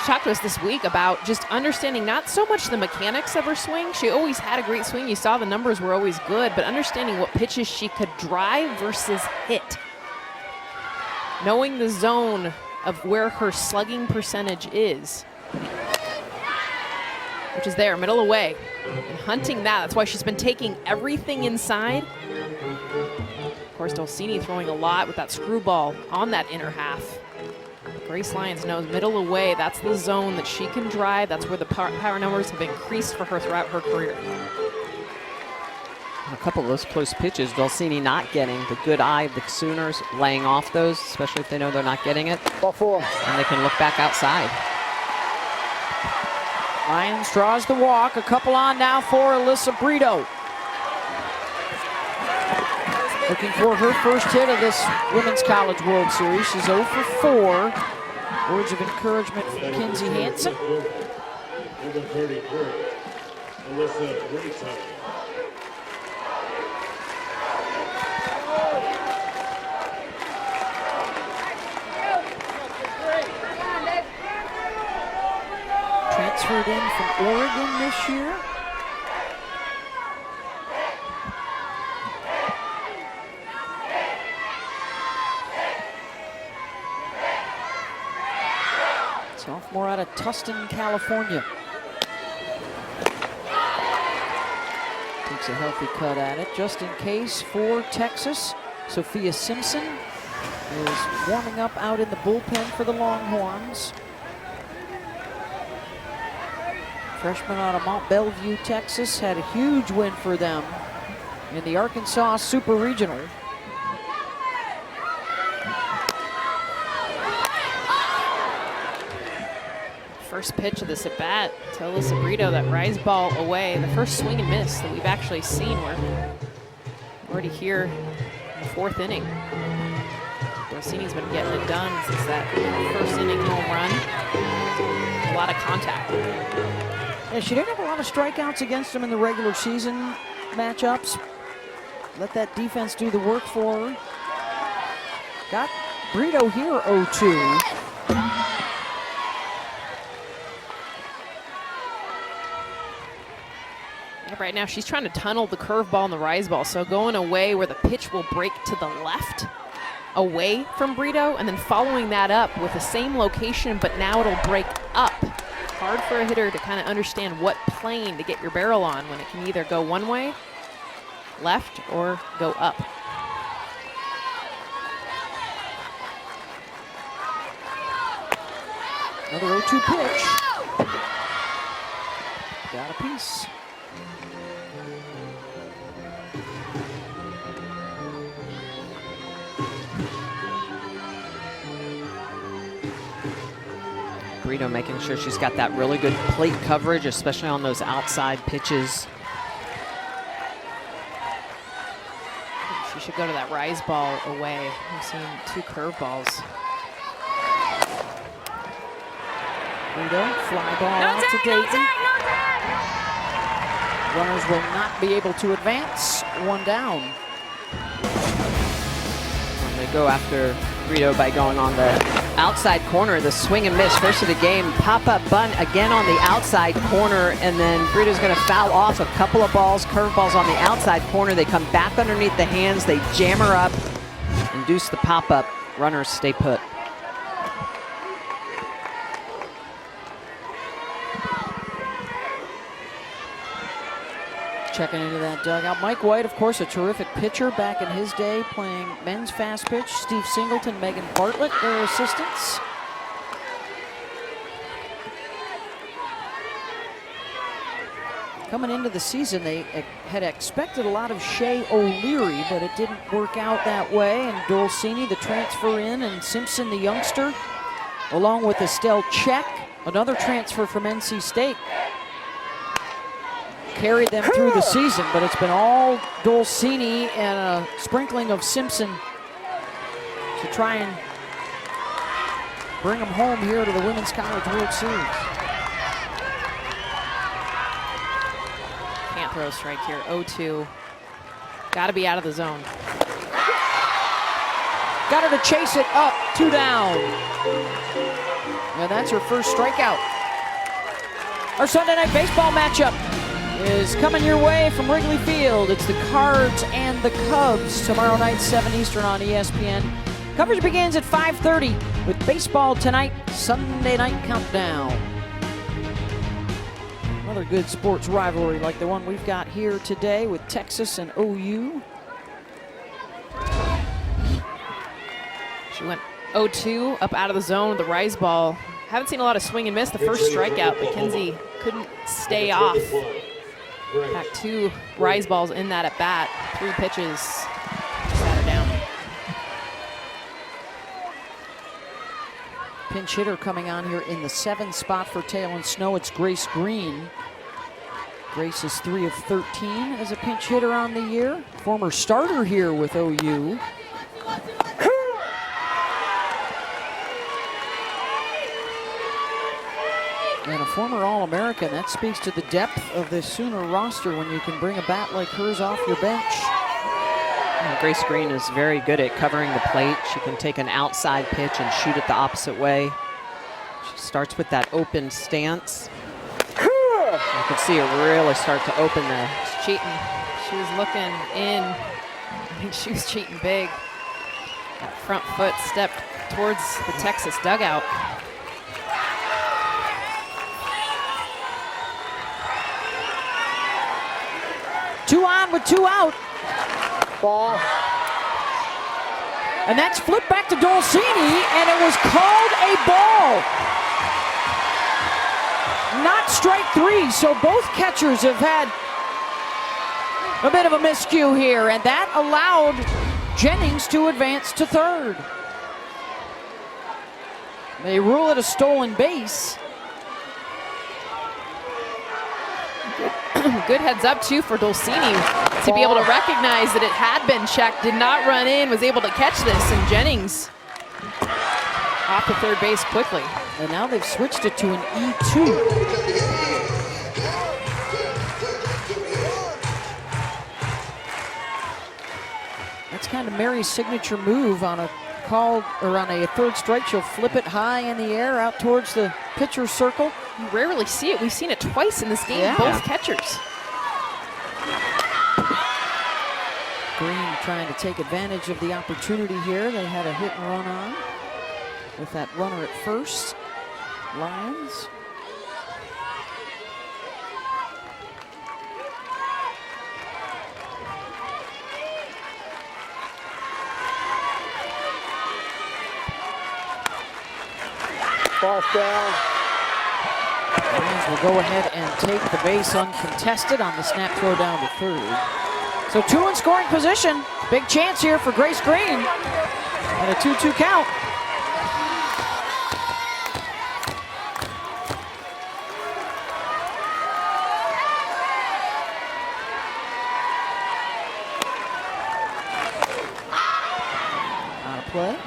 talked to us this week about just understanding not so much the mechanics of her swing. She always had a great swing. You saw the numbers were always good, but understanding what pitches she could drive versus hit. Knowing the zone of where her slugging percentage is, which is there, middle away. And hunting that's why she's been taking everything inside. Of course, Dolcini throwing a lot with that screwball on that inner half. Grace Lyons knows middle away, that's the zone that she can drive. That's where the power numbers have increased for her throughout her career. A couple of those close pitches, Dolcini not getting the good eye of the Sooners, laying off those, especially if they know they're not getting it. Ball 4. And they can look back outside. Lyons draws the walk. A couple on now for Alyssa Brito. Looking for her first hit of this Women's College World Series. She's 0 for 4. Words of encouragement from Kinsey Hansen. Number 34, Alyssa Brito. Transferred in from Oregon this year. Sophomore out of Tustin, California. Takes a healthy cut at it. Just in case for Texas, Sophia Simpson is warming up out in the bullpen for the Longhorns. Freshman out of Mount Bellevue, Texas, had a huge win for them in the Arkansas Super Regional. First pitch of this at bat to Alyssa Brito, that rise ball away. The first swing and miss that we've actually seen. We're already here in the 4th inning. Dorcini's been getting it done since that first inning home run. A lot of contact. Yeah, she didn't have a lot of strikeouts against them in the regular season matchups. Let that defense do the work for her. Got Brito here 0-2. Right now she's trying to tunnel the curveball and the rise ball, so going away where the pitch will break to the left away from Brito, and then following that up with the same location, but now it'll break up. Hard for a hitter to kind of understand what plane to get your barrel on when it can either go one way, left, or go up. Another 0-2 pitch. Got a piece. Brito making sure she's got that really good plate coverage, especially on those outside pitches. She should go to that rise ball away. We've seen 2 curveballs. Brito, fly ball out to Dayton. Runners will not be able to advance. 1 down. And they go after Brito by going on the outside corner, the swing and miss first of the game. Pop-up bunt again on the outside corner, and then Brito's going to foul off a couple of balls, curveballs on the outside corner. They come back underneath the hands, they jam her up, induce the pop-up. Runners stay put. Checking into that dugout. Mike White, of course, a terrific pitcher back in his day, playing men's fast pitch. Steve Singleton, Megan Bartlett, their assistants. Coming into the season, they had expected a lot of Shea O'Leary, but it didn't work out that way. And Dolcini, the transfer in, and Simpson, the youngster, along with Estelle Check, another transfer from NC State, carried them through the season, but it's been all Dolcini and a sprinkling of Simpson to try and bring them home here to the Women's College World Series. Can't throw a strike here. 0-2. Got to be out of the zone. Got her to chase it up, 2 down. And that's her first strikeout. Our Sunday night baseball matchup is coming your way from Wrigley Field. It's the Cards and the Cubs tomorrow night, 7 Eastern on ESPN. Coverage begins at 5:30 with baseball tonight, Sunday night countdown. Another good sports rivalry like the one we've got here today with Texas and OU. She went 0-2, up out of the zone with the rise ball. Haven't seen a lot of swing and miss. The first strikeout, McKenzie couldn't stay off. In fact, 2 rise balls in that at bat, 3 pitches, sat her down. Pinch hitter coming on here in the 7th spot for Tail and Snow. It's Grace Green. Grace is 3 of 13 as a pinch hitter on the year. Former starter here with OU. And a former All-American. That speaks to the depth of this Sooner roster when you can bring a bat like hers off your bench. And Grace Green is very good at covering the plate. She can take an outside pitch and shoot it the opposite way. She starts with that open stance. You can see her really start to open there. She's cheating. She was looking in. I think she was cheating big. That front foot stepped towards the Texas dugout. Two on with 2 out. Ball. And that's flipped back to Dolcini, and it was called a ball. Not strike 3, so both catchers have had a bit of a miscue here, and that allowed Jennings to advance to 3rd. They rule it a stolen base. Good heads up too for Dolcini to be able to recognize that it had been checked, did not run in, was able to catch this, and Jennings off to 3rd base quickly. And now they've switched it to an E2. That's kind of Mary's signature move on a call, or on a 3rd strike. She'll flip it high in the air out towards the pitcher's circle. You rarely see it. We've seen it twice in this game, Yeah. both catchers. Green trying to take advantage of the opportunity here. They had a hit and run on with that runner at first. Lions. False down. Lions will go ahead and take the base uncontested on the snap throw down to 3rd. So 2 in scoring position. Big chance here for Grace Green. And a 2-2 count. play.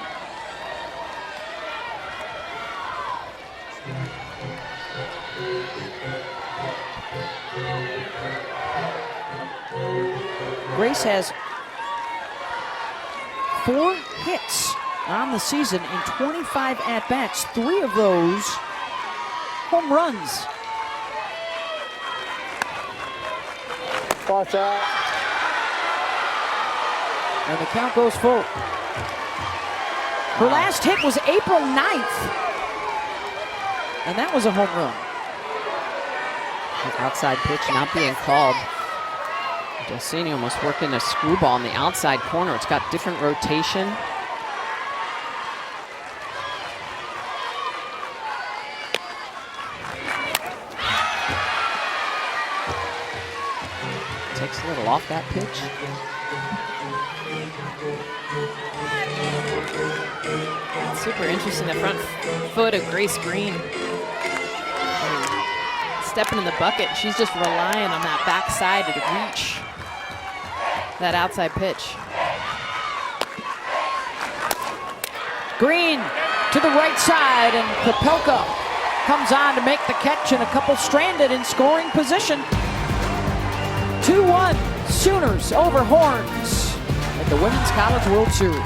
Grace has 4 hits on the season in 25 at-bats. 3 of those home runs. Watch out. And the count goes full. Her last hit was April 9th. And that was a home run. The outside pitch not being called. Dulcini almost working a screwball in the outside corner. It's got different rotation. Takes a little off that pitch. Super interesting, the front foot of Grace Green. Stepping in the bucket, she's just relying on that backside to reach that outside pitch. Green to the right side, and Popelka comes on to make the catch, and a couple stranded in scoring position. 2-1 Sooners over Horns at the Women's College World Series.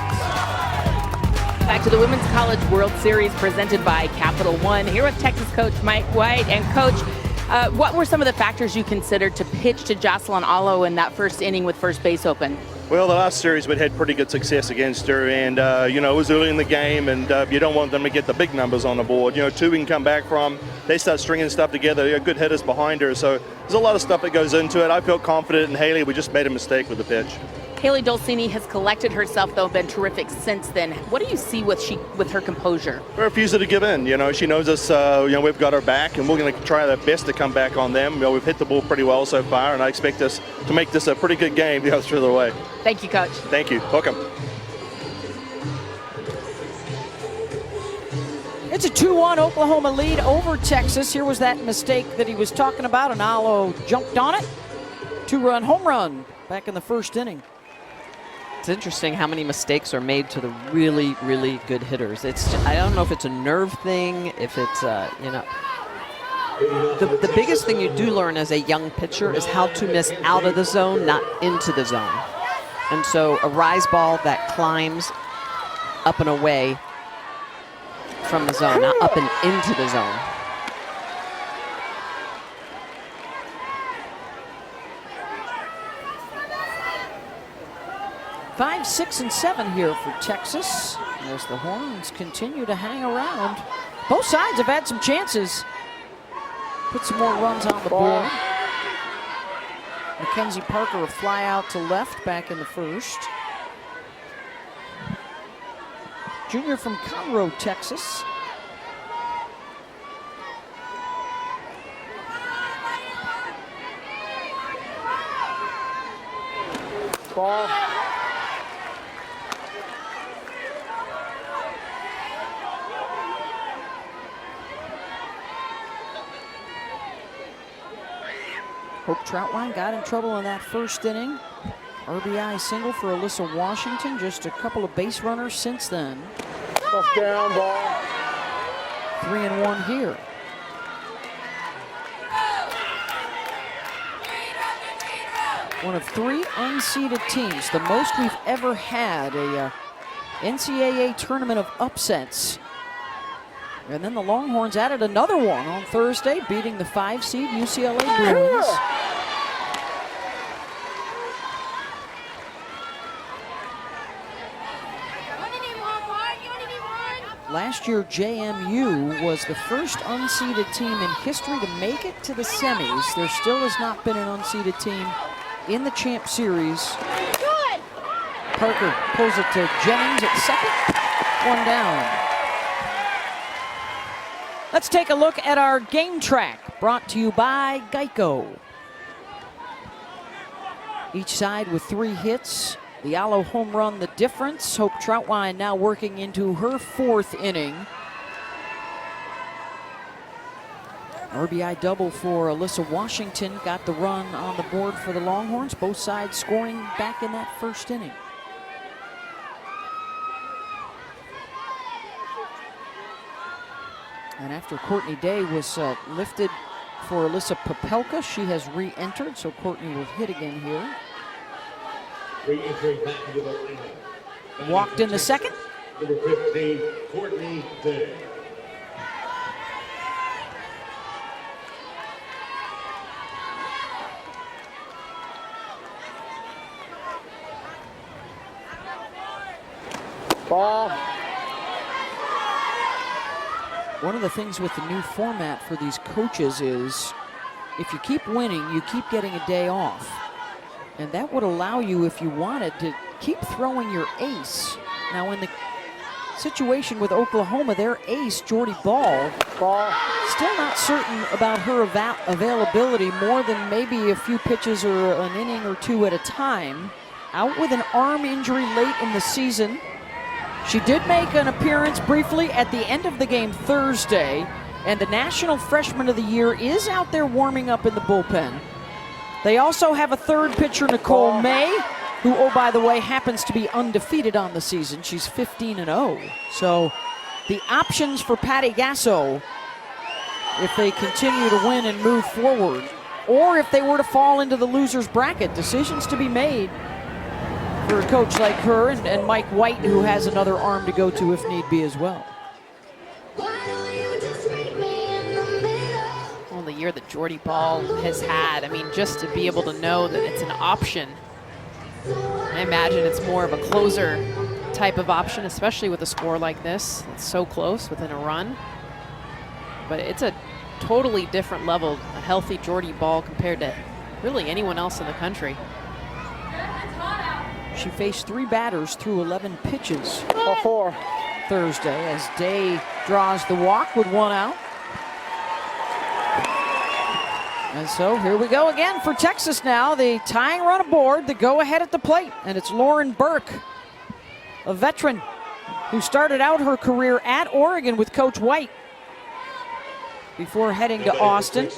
Back to the Women's College World Series presented by Capital One. Here with Texas coach Mike White. And coach, what were some of the factors you considered to pitch to Jocelyn Allo in that first inning with first base open? Well, the last series we'd had pretty good success against her, and it was early in the game, and you don't want them to get the big numbers on the board. 2 we can come back from. They start stringing stuff together. Good hitters behind her, so there's a lot of stuff that goes into it. I felt confident in Haley. We just made a mistake with the pitch. Haley Dulcini has collected herself, though, been terrific since then. What do you see with her composure? We refuse to give in. She knows us. We've got her back, and we're going to try our best to come back on them. We've hit the ball pretty well so far, and I expect us to make this a pretty good game through the way. Thank you, coach. Thank you. Welcome. It's a 2-1 Oklahoma lead over Texas. Here was that mistake that he was talking about, and Allo jumped on it. 2-run home run back in the first inning. It's interesting how many mistakes are made to the really, really good hitters. I don't know if it's a nerve thing, if it's, The biggest thing you do learn as a young pitcher is how to miss out of the zone, not into the zone. And so a rise ball that climbs up and away from the zone, not up and into the zone. Five, 6, and 7 here for Texas as the Horns continue to hang around. Both sides have had some chances. Put some more runs on the board. Mackenzie Parker a fly out to left back in the first. Junior from Conroe, Texas. Ball. Hope Troutwine got in trouble in that first inning. RBI single for Alyssa Washington. Just a couple of base runners since then. First down, ball. 3-1 here. One of 3 unseeded teams, the most we've ever had, a NCAA tournament of upsets. And then the Longhorns added another one on Thursday, beating the 5-seed UCLA Bruins. Last year, JMU was the first unseeded team in history to make it to the semis. There still has not been an unseeded team in the Champ Series. Parker pulls it to Jennings at second. 1 down. Let's take a look at our game track, brought to you by Geico. Each side with 3 hits. The Allo home run, the difference. Hope Troutwine now working into her 4th inning. RBI double for Alyssa Washington. Got the run on the board for the Longhorns. Both sides scoring back in that first inning. And after Courtney Day was lifted for Alyssa Popelka, she has re-entered, so Courtney will hit again here. Re-entering back into the lineup. Walked in the second. Number 15, Courtney Day. Ball. One of the things with the new format for these coaches is if you keep winning, you keep getting a day off. And that would allow you, if you wanted, to keep throwing your ace. Now, in the situation with Oklahoma, their ace, Jordy Ball, still not certain about her availability more than maybe a few pitches or an inning or two at a time. Out with an arm injury late in the season. She did make an appearance briefly at the end of the game Thursday, and the National Freshman of the Year is out there warming up in the bullpen. They also have a third pitcher, Nicole May, who, oh, by the way, happens to be undefeated on the season. She's 15-0. So the options for Patty Gasso, if they continue to win and move forward, or if they were to fall into the loser's bracket, decisions to be made for a coach like her and Mike White, who has another arm to go to if need be as well. Well, the year that Jordy Ball has had, I mean, just to be able to know that it's an option. I imagine it's more of a closer type of option, especially with a score like this. It's so close within a run. But it's a totally different level, a healthy Jordy Ball compared to really anyone else in the country. She faced 3 batters through 11 pitches Thursday as Day draws the walk with 1 out. And so here we go again for Texas now. The tying run aboard, the go-ahead at the plate. And it's Lauren Burke, a veteran who started out her career at Oregon with Coach White before heading to Austin.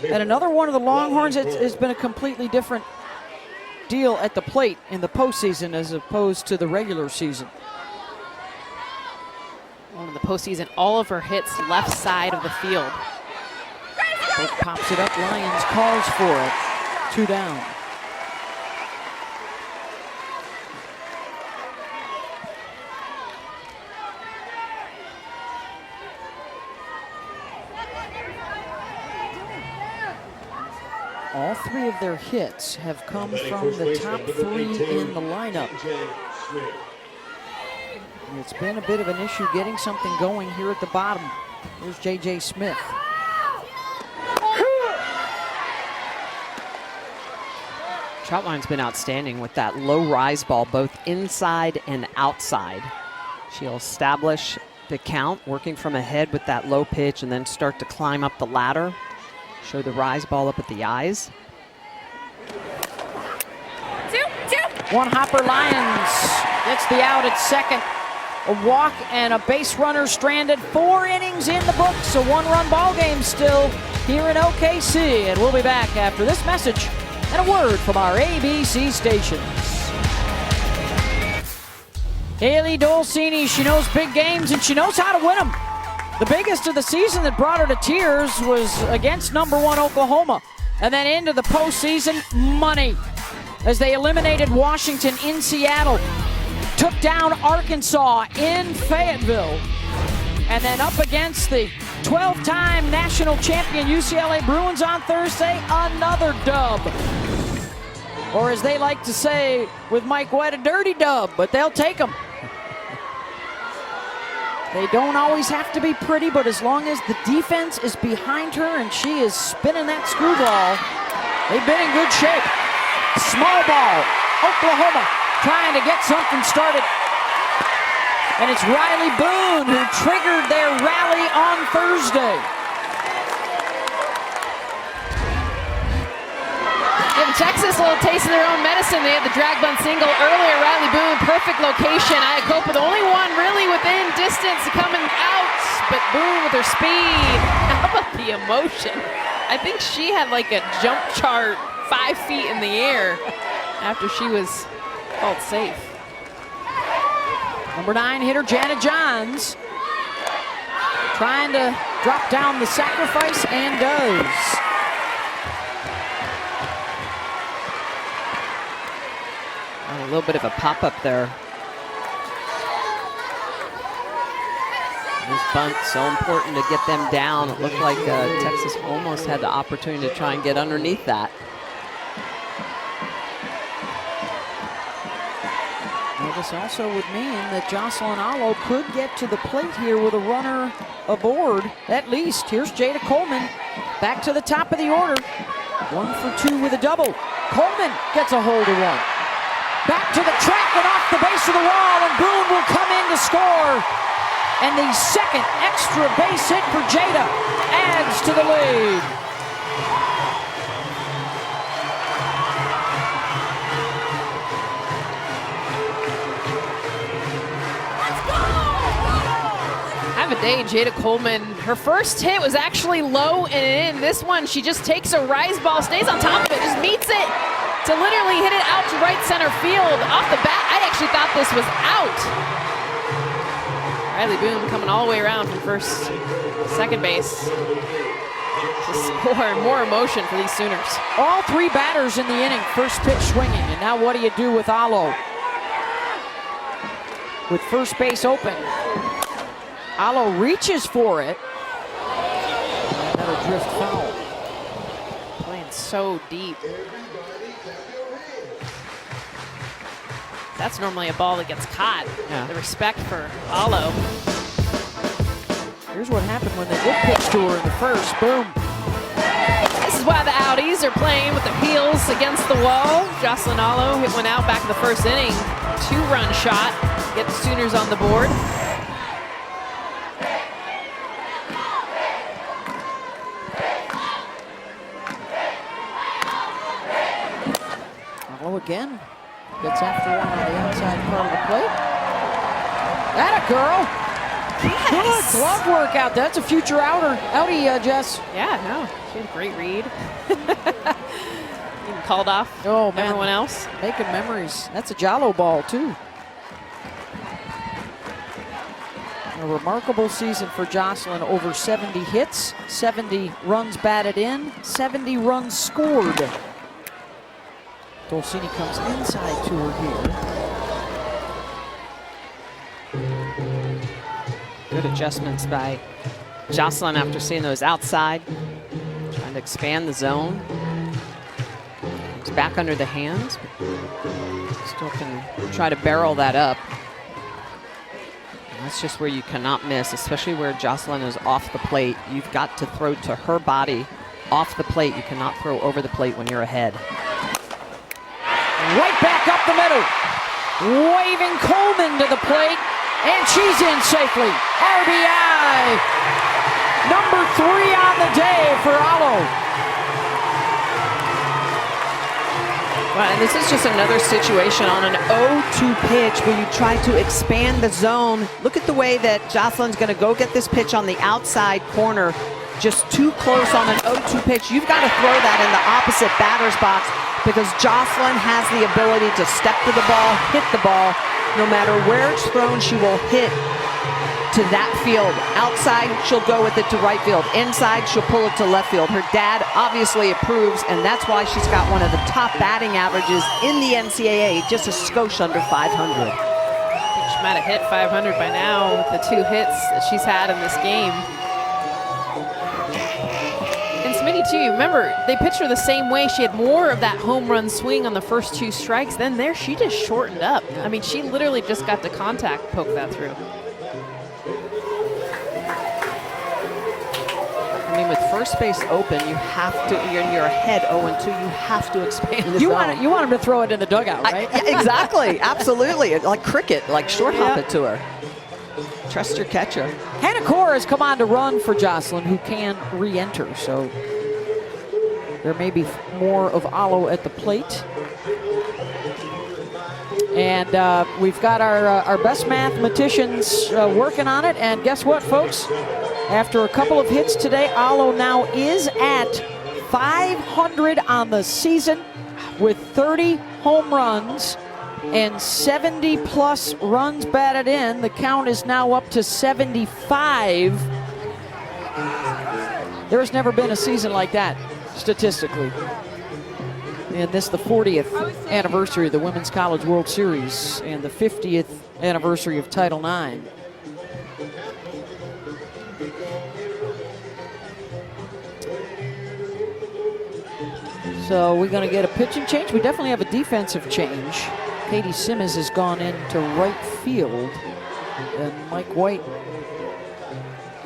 And another one of the Longhorns, it's been a completely different deal at the plate in the postseason as opposed to the regular season. Well, in the postseason, all of her hits left side of the field. Burke pops it up, Lyons calls for it. 2 down. All 3 of their hits have come from the top 3 in the lineup. It's been a bit of an issue getting something going here at the bottom. Here's J.J. Smith. Troutline's been outstanding with that low rise ball, both inside and outside. She'll establish the count, working from ahead with that low pitch, and then start to climb up the ladder. Show the rise ball up at the eyes. 1 hopper, Lyons gets the out at second. A walk and a base runner stranded. 4 innings in the books. A 1-run ball game still here in OKC. And we'll be back after this message and a word from our ABC stations. Haley Dolcini, she knows big games and she knows how to win them. The biggest of the season that brought her to tears was against number 1 Oklahoma. And then into the postseason, money. As they eliminated Washington in Seattle. Took down Arkansas in Fayetteville. And then up against the 12-time national champion UCLA Bruins on Thursday, another dub. Or as they like to say with Mike White, a dirty dub, but they'll take them. They don't always have to be pretty, but as long as the defense is behind her and she is spinning that screwball, they've been in good shape. Small ball, Oklahoma trying to get something started. And it's Riley Boone who triggered their rally on Thursday. Give Texas a little taste of their own medicine. They had the drag bunt single earlier. Riley Boone, perfect location. Iakopa, the only one really within distance coming out, but Boone with her speed. How about the emotion? I think she had like a jump chart 5 feet in the air after she was called safe. Number 9 hitter Janet Johns trying to drop down the sacrifice and does. A little bit of a pop-up there. This bunt, so important to get them down. It looked like Texas almost had the opportunity to try and get underneath that. Well, this also would mean that Jocelyn Alo could get to the plate here with a runner aboard, at least. Here's Jada Coleman, back to the top of the order. 1 for 2 with a double. Coleman gets a hold of one. Back to the track and off the base of the wall, and Boone will come in to score. And the second extra base hit for Jada adds to the lead. Have a day, Jada Coleman. Her first hit was actually low and in. This one, she just takes a rise ball, stays on top of it, just meets it to literally hit it out to right center field off the bat. I actually thought this was out. Riley Boone coming all the way around from first, second base to score more emotion for these Sooners. All 3 batters in the inning, first pitch swinging. And now what do you do with Alo? With first base open. Alo reaches for it. And that'll drift foul. Playing so deep. That's normally a ball that gets caught. Yeah. The respect for Alo. Here's what happened when they did pitch to her in the first. Boom. This is why the Audis are playing with their heels against the wall. Jocelyn Alo hit one out back in the first inning. 2-run shot. Get the Sooners on the board. Alo again. Gets after one on the outside part of the plate. Atta girl. Yes. Good glove work out. That's a future outie, Jess. Yeah, no, she had a great read. Even called off everyone else. Making memories. That's a Jalo ball, too. A remarkable season for Jocelyn. Over 70 hits, 70 runs batted in, 70 runs scored. Dolcini comes inside to her here. Good adjustments by Jocelyn after seeing those outside. Trying to expand the zone. It's back under the hands. Still can try to barrel that up. And that's just where you cannot miss, especially where Jocelyn is off the plate. You've got to throw to her body off the plate. You cannot throw over the plate when you're ahead. Right back up the middle. Waving Coleman to the plate, and she's in safely. RBI. Number 3 on the day for Alo. Well, and this is just another situation on an 0-2 pitch where you try to expand the zone. Look at the way that Jocelyn's going to go get this pitch on the outside corner. Just too close on an 0-2 pitch. You've got to throw that in the opposite batter's box, because Jocelyn has the ability to step to the ball, hit the ball. No matter where it's thrown, she will hit to that field. Outside, she'll go with it to right field. Inside, she'll pull it to left field. Her dad obviously approves, and that's why she's got one of the top batting averages in the NCAA, just a skosh under 500. I think she might have hit 500 by now with the 2 hits that she's had in this game. Smitty too, remember, they pitched her the same way. She had more of that home run swing on the first 2 strikes. Then there, she just shortened up. I mean, she literally just got the contact, poke that through. I mean, with first base open, you have to, you're ahead 0-2, you have to expand the zone. You want him to throw it in the dugout, right? Yeah, exactly, absolutely. Like cricket, like short hop it to her. Trust your catcher. Hannah Core has come on to run for Jocelyn, who can re-enter, so there may be more of Alo at the plate. And we've got our best mathematicians working on it. And guess what, folks? After a couple of hits today, Alo now is at 500 on the season with 30 home runs and 70-plus runs batted in. The count is now up to 75. There's never been a season like that, statistically. And this the 40th anniversary of the Women's College World Series and the 50th anniversary of Title IX. So we're going to get a pitching change. We definitely have a defensive change. Katie Simmons has gone into right field. And Mike White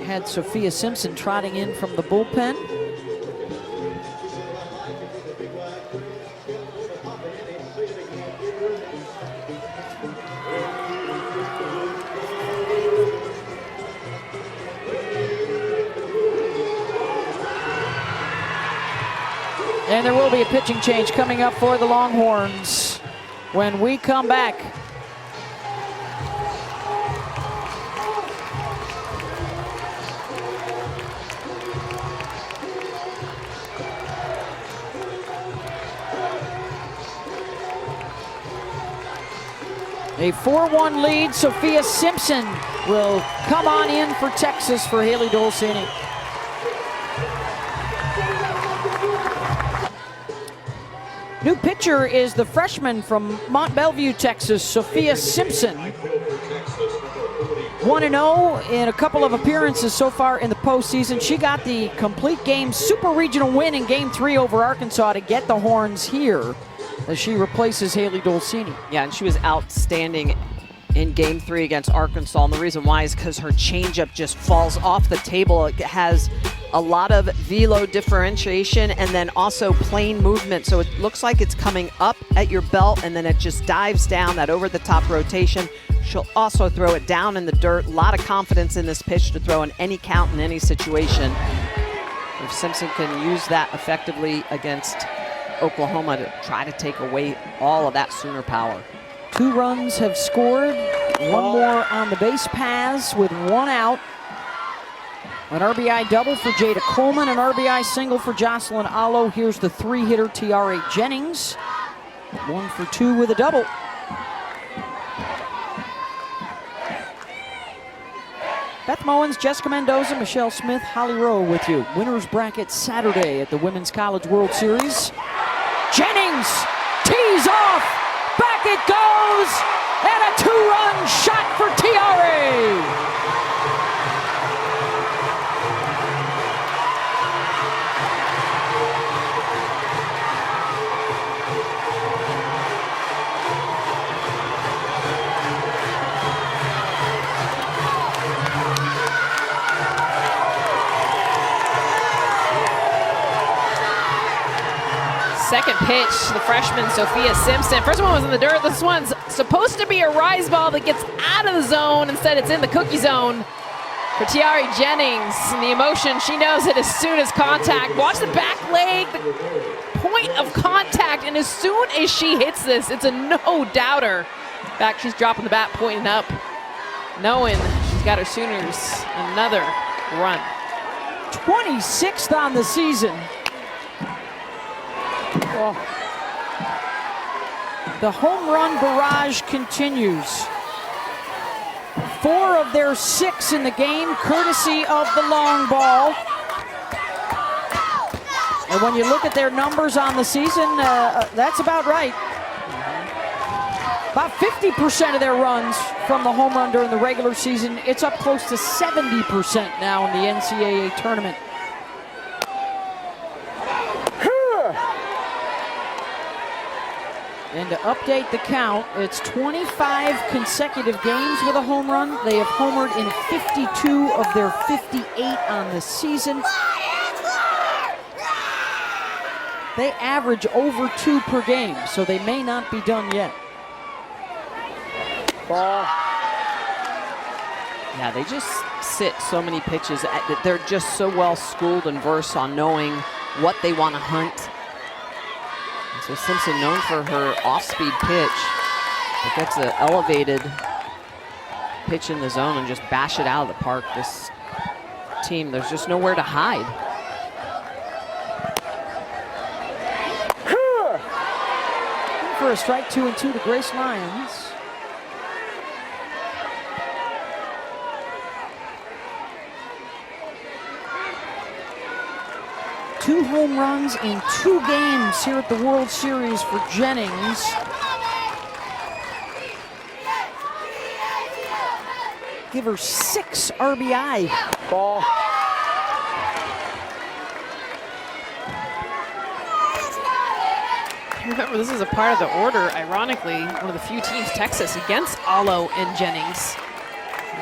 had Sophia Simpson trotting in from the bullpen. And there will be a pitching change coming up for the Longhorns when we come back. A 4-1 lead. Sophia Simpson will come on in for Texas for Haley Dolcini. New pitcher is the freshman from Mont Belvieu, Texas, Sophia Simpson. 1-0 in a couple of appearances so far in the postseason. She got the complete game super regional win in Game 3 over Arkansas to get the Horns here as she replaces Haley Dolcini. Yeah, and she was outstanding in Game 3 against Arkansas, and the reason why is because her changeup just falls off the table. It has a lot of velo differentiation and then also plane movement, so it looks like it's coming up at your belt and then it just dives down, that over-the-top rotation. She'll also throw it down in the dirt. A lot of confidence in this pitch to throw in any count in any situation. If Simpson can use that effectively against Oklahoma to try to take away all of that Sooner power. 2 runs have scored, 1 more on the base paths with 1 out. An RBI double for Jada Coleman, an RBI single for Jocelyn Allo. Here's the 3-hitter Tiare Jennings. 1 for 2 with a double. Beth Mowens, Jessica Mendoza, Michelle Smith, Holly Rowe with you. Winners bracket Saturday at the Women's College World Series. Jennings tees off, back it goes, and a 2-run shot for Tiare. Second pitch, the freshman Sophia Simpson. First one was in the dirt. This one's supposed to be a rise ball that gets out of the zone. Instead, it's in the cookie zone for Tiare Jennings. And the emotion, she knows it as soon as contact. Watch the back leg, the point of contact, and as soon as she hits this, it's a no-doubter. In fact, she's dropping the bat, pointing up, knowing she's got her Sooners another run. 26th on the season. Oh. The home run barrage continues. 4 of their 6 in the game, courtesy of the long ball. And when you look at their numbers on the season, that's about right. About 50% of their runs from the home run during the regular season. It's up close to 70% now in the NCAA tournament. And to update the count, it's 25 consecutive games with a home run. They have homered in 52 of their 58 on the season. They average over 2 per game, so they may not be done yet. Ball. Yeah, they just sit so many pitches. They're just so well schooled and versed on knowing what they want to hunt. So Simpson, known for her off-speed pitch, but gets an elevated pitch in the zone and just bash it out of the park. This team, there's just nowhere to hide. For a strike, 2-2 to Grace Lyons. 2 home runs in 2 games here at the World Series for Jennings. Give her 6 RBI. Ball. Remember, this is a part of the order, ironically, one of the few teams, Texas, against Allo and Jennings.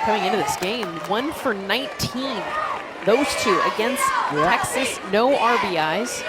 Coming into this game, 1 for 19. Those two against Texas, no RBIs.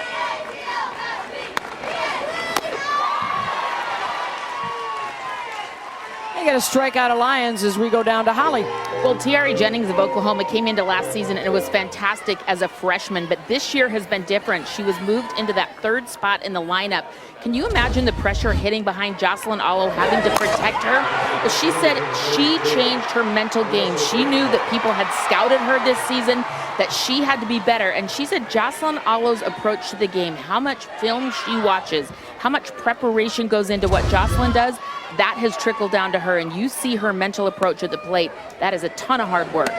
They got a strikeout of Lions as we go down to Holly. Well, Tiare Jennings of Oklahoma came into last season and it was fantastic as a freshman, but this year has been different. She was moved into that 3rd spot in the lineup. Can you imagine the pressure hitting behind Jocelyn Allo, having to protect her? Well, she said she changed her mental game. She knew that people had scouted her this season, that she had to be better. And she said Jocelyn Allo's approach to the game, how much film she watches, how much preparation goes into what Jocelyn does, that has trickled down to her. And you see her mental approach at the plate. That is a ton of hard work.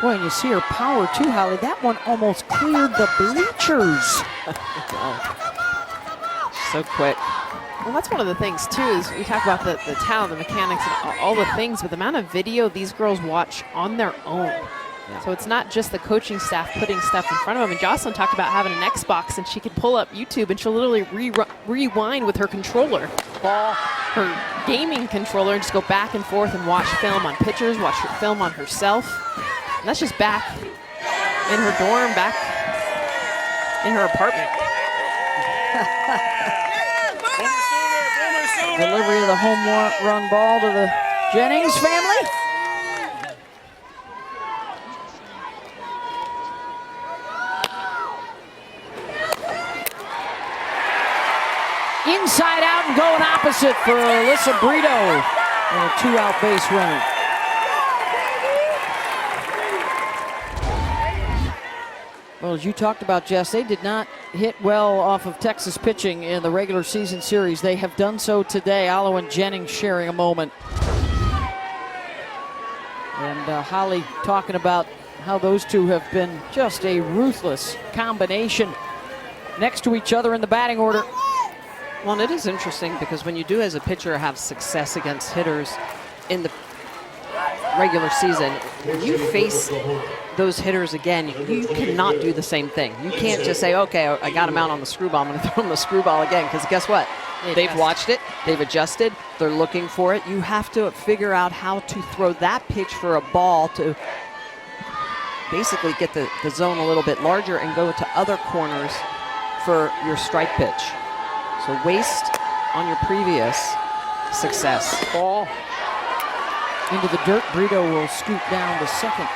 Boy, and you see her power too, Holly. That one almost cleared the bleachers. So quick. Well, that's one of the things, too, is we talk about the talent, the mechanics, and all the things, but the amount of video these girls watch on their own. Yeah. So it's not just the coaching staff putting stuff in front of them. And Jocelyn talked about having an Xbox, and she could pull up YouTube, and she'll literally rewind with her controller. Ball. Her gaming controller, and just go back and forth and watch film on pitchers, watch her film on herself. And that's just back in her dorm, back in her apartment. Delivery of the home run ball to the Jennings family. Inside out and going opposite for Alyssa Brito. And a 2-out base runner. Well, as you talked about, Jess, they did not hit well off of Texas pitching in the regular season series. They have done so today. Allo and Jennings sharing a moment. And Holly talking about how those two have been just a ruthless combination next to each other in the batting order. Well, and it is interesting because when you do as a pitcher have success against hitters in the regular season, you face those hitters again, you cannot do the same thing. You can't just say, okay, I got him out on the screwball, I'm going to throw him the screwball again, because guess what? They've watched it, they've adjusted, they're looking for it. You have to figure out how to throw that pitch for a ball to basically get the zone a little bit larger and go to other corners for your strike pitch. So waste on your previous success. Ball. Into the dirt, Brito will scoot down to second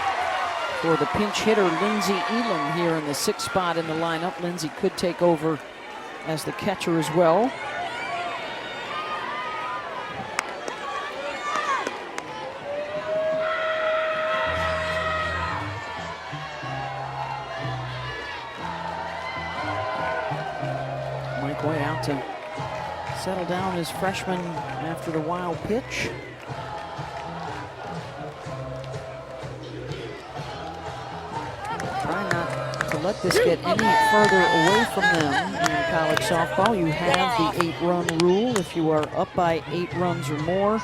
for the pinch hitter, Lindsey Elam, here in the 6th spot in the lineup. Lindsey could take over as the catcher as well. Mike White out to settle down his freshman after the wild pitch. Try not to let this get any further away from them in college softball. You have the 8-run rule if you are up by 8 runs or more.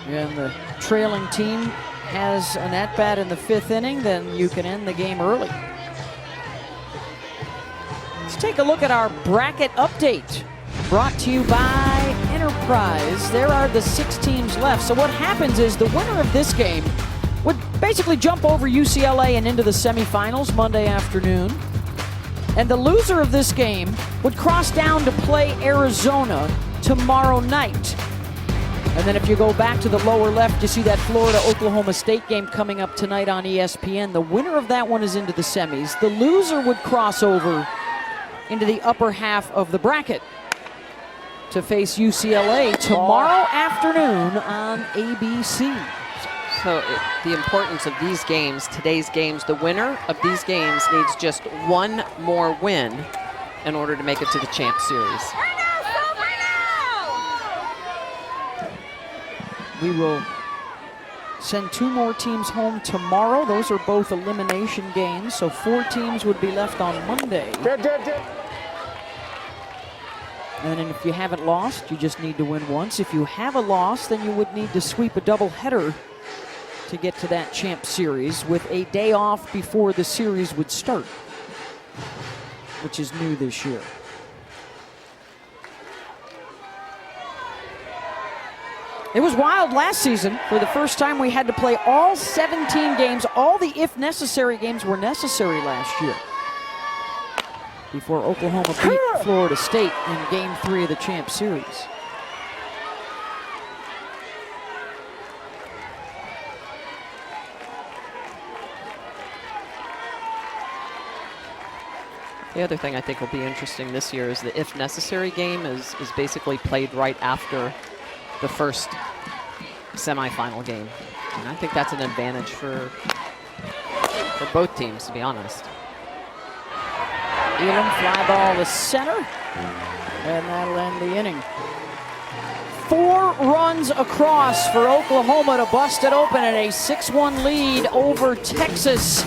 And the trailing team has an at-bat in the 5th inning, then you can end the game early. Let's take a look at our bracket update. Brought to you by Enterprise. There are the 6 teams left. So what happens is the winner of this game would basically jump over UCLA and into the semifinals Monday afternoon. And the loser of this game would cross down to play Arizona tomorrow night. And then if you go back to the lower left, you see that Florida-Oklahoma State game coming up tonight on ESPN. The winner of that one is into the semis. The loser would cross over into the upper half of the bracket to face UCLA tomorrow afternoon on ABC. So the importance of these games, today's games, the winner of these games needs just one more win in order to make it to the Champ Series. We will send 2 more teams home tomorrow. Those are both elimination games, so 4 teams would be left on Monday. And then if you haven't lost, you just need to win once. If you have a loss, then you would need to sweep a doubleheader to get to that Champ Series with a day off before the series would start, which is new this year. It was wild last season. For the first time, we had to play all 17 games. All the if necessary games were necessary last year before Oklahoma beat Florida State in Game 3 of the Champ Series. The other thing I think will be interesting this year is the if necessary game is basically played right after the first semifinal game. And I think that's an advantage for both teams, to be honest. Elam fly ball to center, and that'll end the inning. 4 runs across for Oklahoma to bust it open at a 6-1 lead over Texas.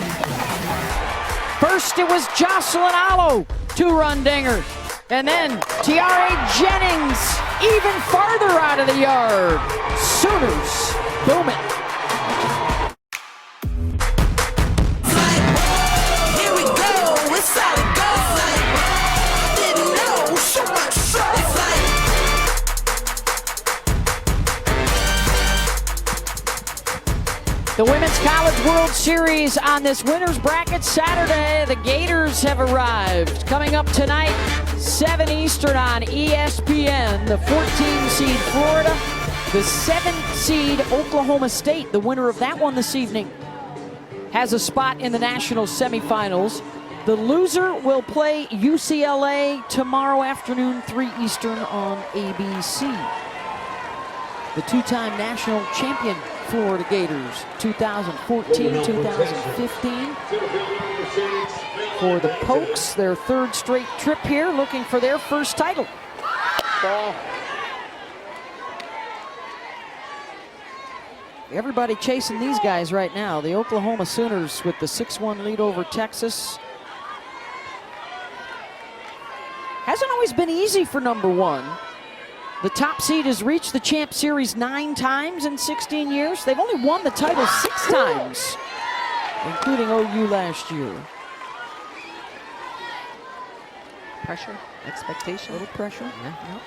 First it was Jocelyn Allo, 2-run dinger. And then Tiare Jennings, even farther out of the yard. Sooners booming. Here we go, it's how it goes. Didn't know, so much so. The Women's College World Series on this winner's bracket Saturday. The Gators have arrived. Coming up tonight, 7 Eastern on ESPN. The 14 seed Florida, the 7 seed Oklahoma State. The winner of that one this evening has a spot in the national semifinals. The loser will play UCLA tomorrow afternoon, 3 Eastern on ABC. The 2-time national champion Florida Gators, 2014, 2015. For the Pokes, their 3rd straight trip here, looking for their first title. Everybody chasing these guys right now. The Oklahoma Sooners with the 6-1 lead over Texas. Hasn't always been easy for number 1. The top seed has reached the Champ Series 9 times in 16 years. They've only won the title 6 times, including OU last year. Pressure, expectation. A little pressure. Yeah. Yep.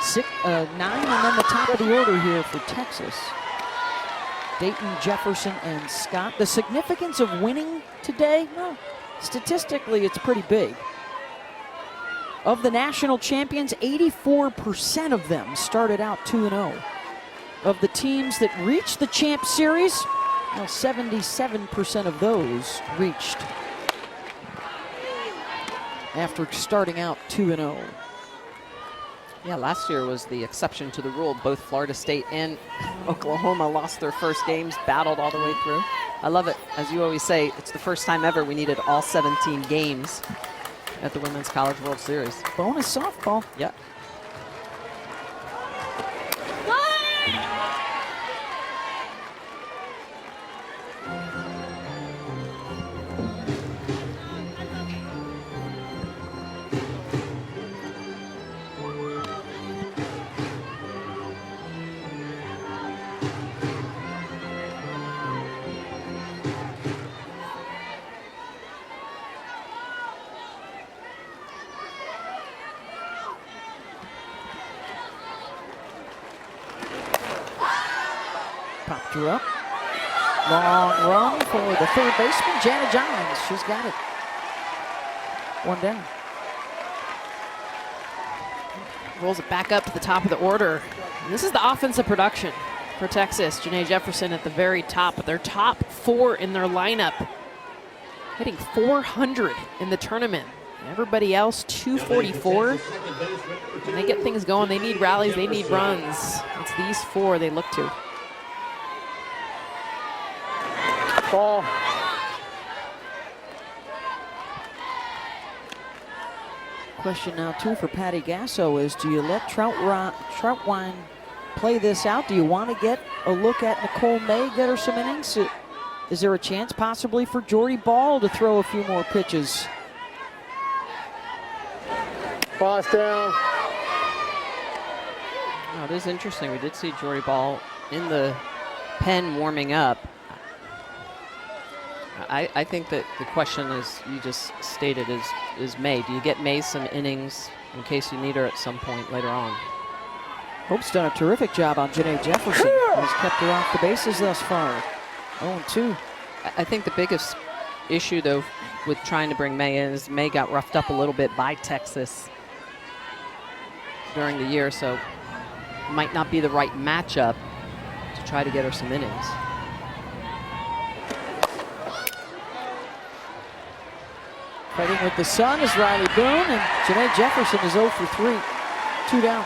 Six, 9, and then the top of the order here for Texas. Dayton, Jefferson, and Scott. The significance of winning today, well, statistically, it's pretty big. Of the national champions, 84% of them started out 2-0. Of the teams that reached the Champ Series, well, 77% of those reached after starting out 2-0. Yeah, last year was the exception to the rule. Both Florida State and Oklahoma lost their first games, battled all the way through. I love it. As you always say, it's the first time ever we needed all 17 games at the Women's College World Series. Bonus softball. Yeah. Popped her up. Long run for the 3rd baseman, Jana Johns. She's got it. 1 down. Rolls it back up to the top of the order. And this is the offensive production for Texas. Janae Jefferson at the very top, but their top 4 in their lineup, hitting 400 in the tournament. Everybody else, 244. When they get things going, they need rallies, they need runs. It's these 4 they look to. Ball. question now, too, for Patty Gasso is, do you let Troutwine play this out? Do you want to get a look at Nicole May, get her some innings? Is there a chance possibly for Jory Ball to throw a few more pitches? Boss down. Oh, it is interesting. We did see Jory Ball in the pen warming up. I think that the question is, you just stated, is May. Do you get May some innings in case you need her at some point later on? Hope's done a terrific job on Janae Jefferson. He's kept her off the bases thus far. 0-2. I think the biggest issue, though, with trying to bring May in is May got roughed up a little bit by Texas during the year, so might not be the right matchup to try to get her some innings. Fighting with the sun is Riley Boone, and Janae Jefferson is 0 for 3. 2 down.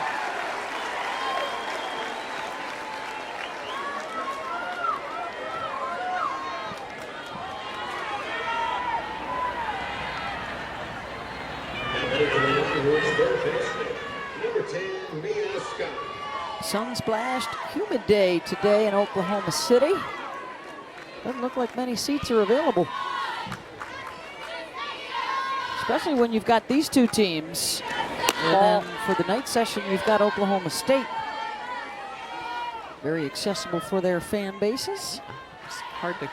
Sun-splashed, humid day today in Oklahoma City. Doesn't look like many seats are available. Especially when you've got these two teams. And then for the night session, you've got Oklahoma State. Very accessible for their fan bases. It's hard to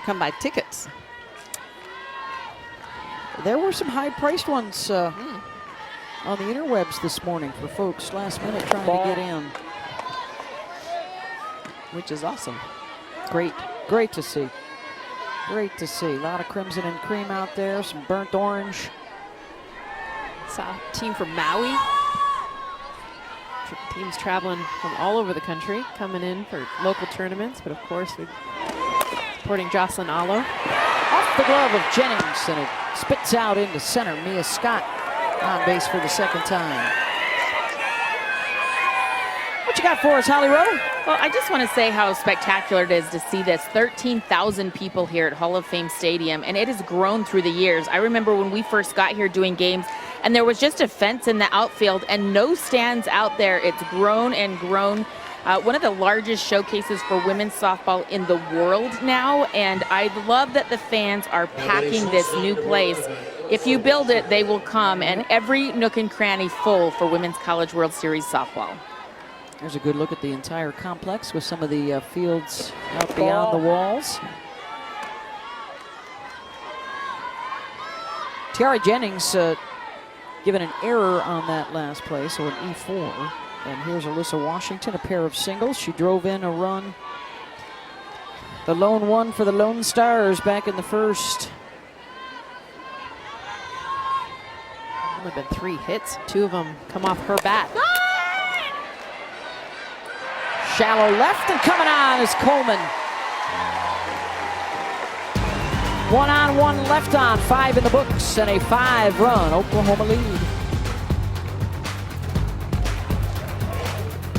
come by tickets. There were some high-priced ones on the interwebs this morning for folks last minute trying to get in. Which is awesome. Great to see. Great to see. A lot of crimson and cream out there, some burnt orange. Saw a team from Maui. Teams traveling from all over the country, coming in for local tournaments, but of course we're supporting Jocelyn Allo. Off the glove of Jennings, and it spits out into center. Mia Scott on base for the second time. What you got for us, Holly Rowe? Well, I just want to say how spectacular it is to see this. 13,000 people here at Hall of Fame Stadium, and it has grown through the years. I remember when we first got here doing games, and there was just a fence in the outfield and no stands out there. It's grown and grown. One of the largest showcases for women's softball in the world now, and I love that the fans are packing this new place. If you build it, they will come, and every nook and cranny full for Women's College World Series softball. There's a good look at the entire complex with some of the fields out beyond the walls. Tiara Jennings given an error on that last play, so an E4. And here's Alyssa Washington, a pair of singles. She drove in a run. The lone one for the Lone Stars back in the first. Only been 3 hits. 2 of them come off her bat. Shallow left, and coming on is Coleman. 1 on, 1 left on, 5 in the books, and a 5-run Oklahoma lead.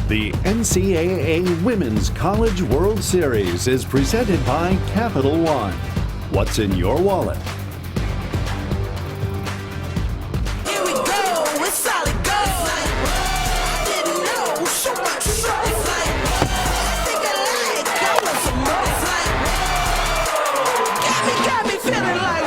The NCAA Women's College World Series is presented by Capital One. What's in your wallet? Here we go, it's solid gold. Didn't know so much so. It's like, think I want some more. Got me feeling like,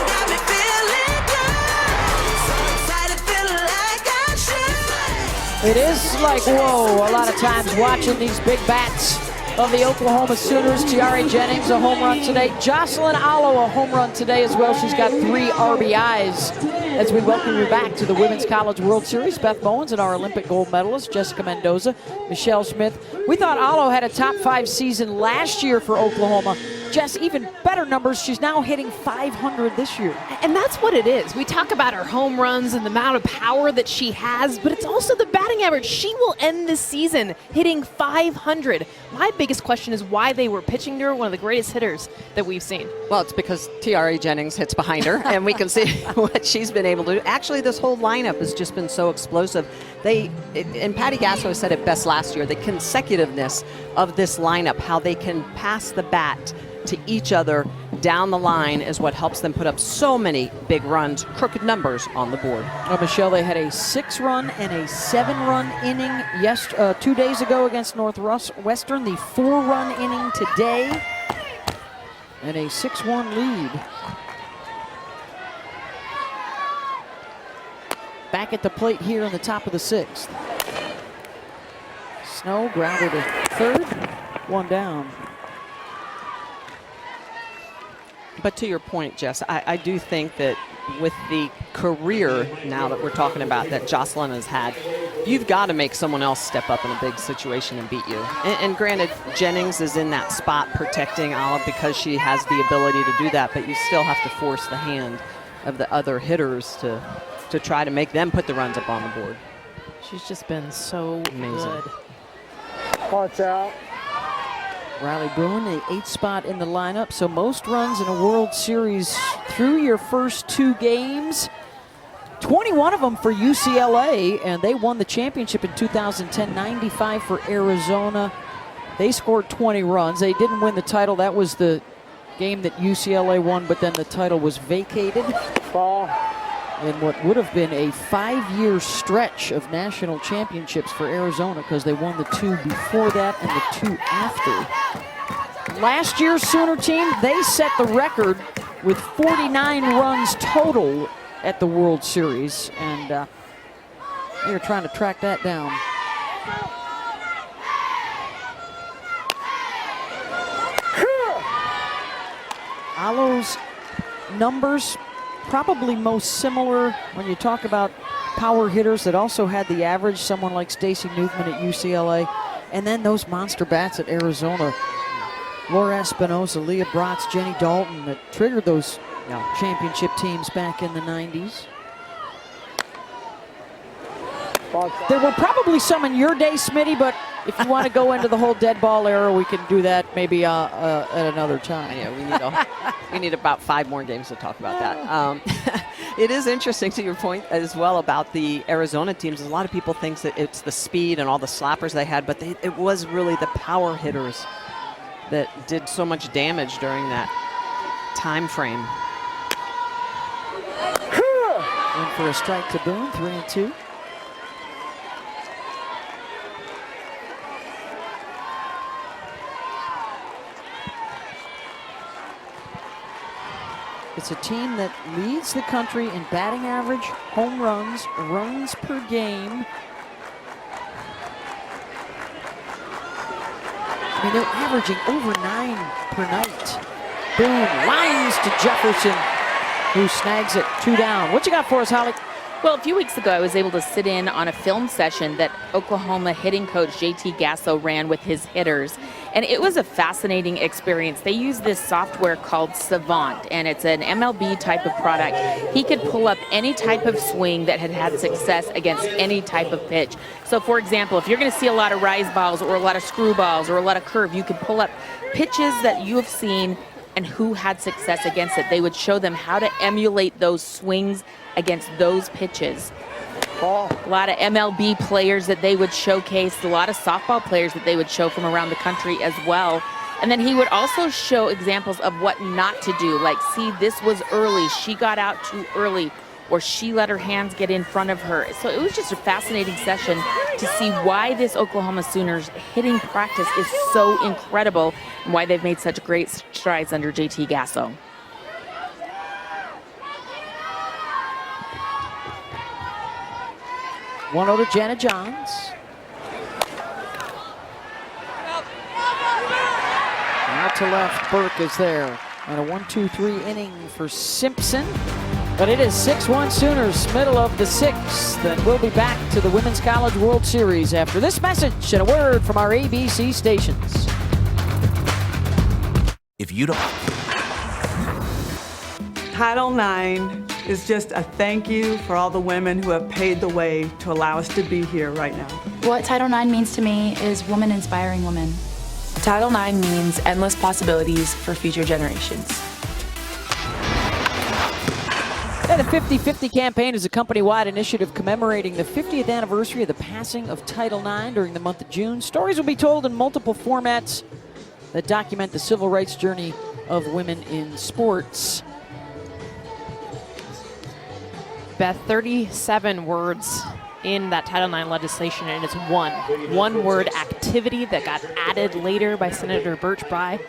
got me feeling good. So excited, feeling like I should. It is like, whoa, a lot of times watching these big bats of the Oklahoma Sooners. Tiara Jennings, a home run today. Jocelyn Allo, a home run today as well. She's got 3 RBIs as we welcome you back to the Women's College World Series. Beth Bowens and our Olympic gold medalist, Jessica Mendoza, Michelle Smith. We thought Allo had a top 5 season last year for Oklahoma. Jess, even better numbers. She's now hitting 500 this year. And that's what it is. We talk about her home runs and the amount of power that she has, but it's also the batting average. She will end this season hitting 500. My biggest question is why they were pitching to her, one of the greatest hitters that we've seen. Well, it's because Tiara Jennings hits behind her, and we can see what she's been able to do. Actually, this whole lineup has just been so explosive. And Patty Gasso said it best last year, the consecutiveness of this lineup, how they can pass the bat to each other down the line is what helps them put up so many big runs, crooked numbers on the board. Michelle, they had a 6-run and a 7-run inning 2 days ago against Northwestern, the 4-run inning today, and a 6-1 lead. Back at the plate here in the top of the 6th. Snow grounded to third, 1 down. But to your point, Jess, I do think that with the career now that we're talking about that Jocelyn has had, you've got to make someone else step up in a big situation and beat you. And granted, Jennings is in that spot protecting Olive because she has the ability to do that, but you still have to force the hand of the other hitters to try to make them put the runs up on the board. She's just been so amazing. Good. Watch out. Riley Bruin, the 8th spot in the lineup, so most runs in a World Series through your first 2 games. 21 of them for UCLA, and they won the championship in 2010, 95 for Arizona. They scored 20 runs. They didn't win the title. That was the game that UCLA won, but then the title was vacated. Ball. In what would have been a 5-year stretch of national championships for Arizona, because they won the 2 before that and the 2 after. Last year's Sooner team, they set the record with 49 runs total at the World Series, and they're trying to track that down. Alo's numbers probably most similar when you talk about power hitters that also had the average, someone like Stacey Newman at UCLA, and then those monster bats at Arizona. Laura Espinosa, Leah Bratz, Jenny Dalton, that triggered those championship teams back in the 90s. There were probably some in your day, Smitty, but if you want to go into the whole dead ball era, we can do that maybe at another time. Yeah, we need about 5 more games to talk about that. It is interesting to your point as well about the Arizona teams. A lot of people think that it's the speed and all the slappers they had, but it was really the power hitters that did so much damage during that time frame. In for a strike to Boone, 3-2. It's a team that leads the country in batting average, home runs, runs per game. I mean, they're averaging over 9 per night. Boone lines to Jefferson, who snags it 2 down. What you got for us, Holly? Well, a few weeks ago, I was able to sit in on a film session that Oklahoma hitting coach JT Gasso ran with his hitters. And it was a fascinating experience. They use this software called Savant, and it's an MLB type of product. He could pull up any type of swing that had had success against any type of pitch. So, for example, if you're going to see a lot of rise balls or a lot of screwballs or a lot of curve, you could pull up pitches that you have seen and who had success against it. They would show them how to emulate those swings against those pitches. A lot of MLB players that they would showcase, a lot of softball players that they would show from around the country as well. And then he would also show examples of what not to do, like, see, this was early, she got out too early, or she let her hands get in front of her. So it was just a fascinating session to see why this Oklahoma Sooners hitting practice is so incredible and why they've made such great strides under JT Gasso. One to Jana Johns. Out to left, Burke is there. And a 1-2-3 inning for Simpson. But it is 6-1 Sooners, middle of the 6th. And we'll be back to the Women's College World Series after this message and a word from our ABC stations. If you don't... Title IX is just a thank you for all the women who have paved the way to allow us to be here right now. What Title IX means to me is woman inspiring women. Title IX means endless possibilities for future generations. And the 50-50 campaign is a company-wide initiative commemorating the 50th anniversary of the passing of Title IX during the month of June. Stories will be told in multiple formats that document the civil rights journey of women in sports. Beth, 37 words in that Title IX legislation, and it's one word, activity, that got added later by Senator Birch Bayh.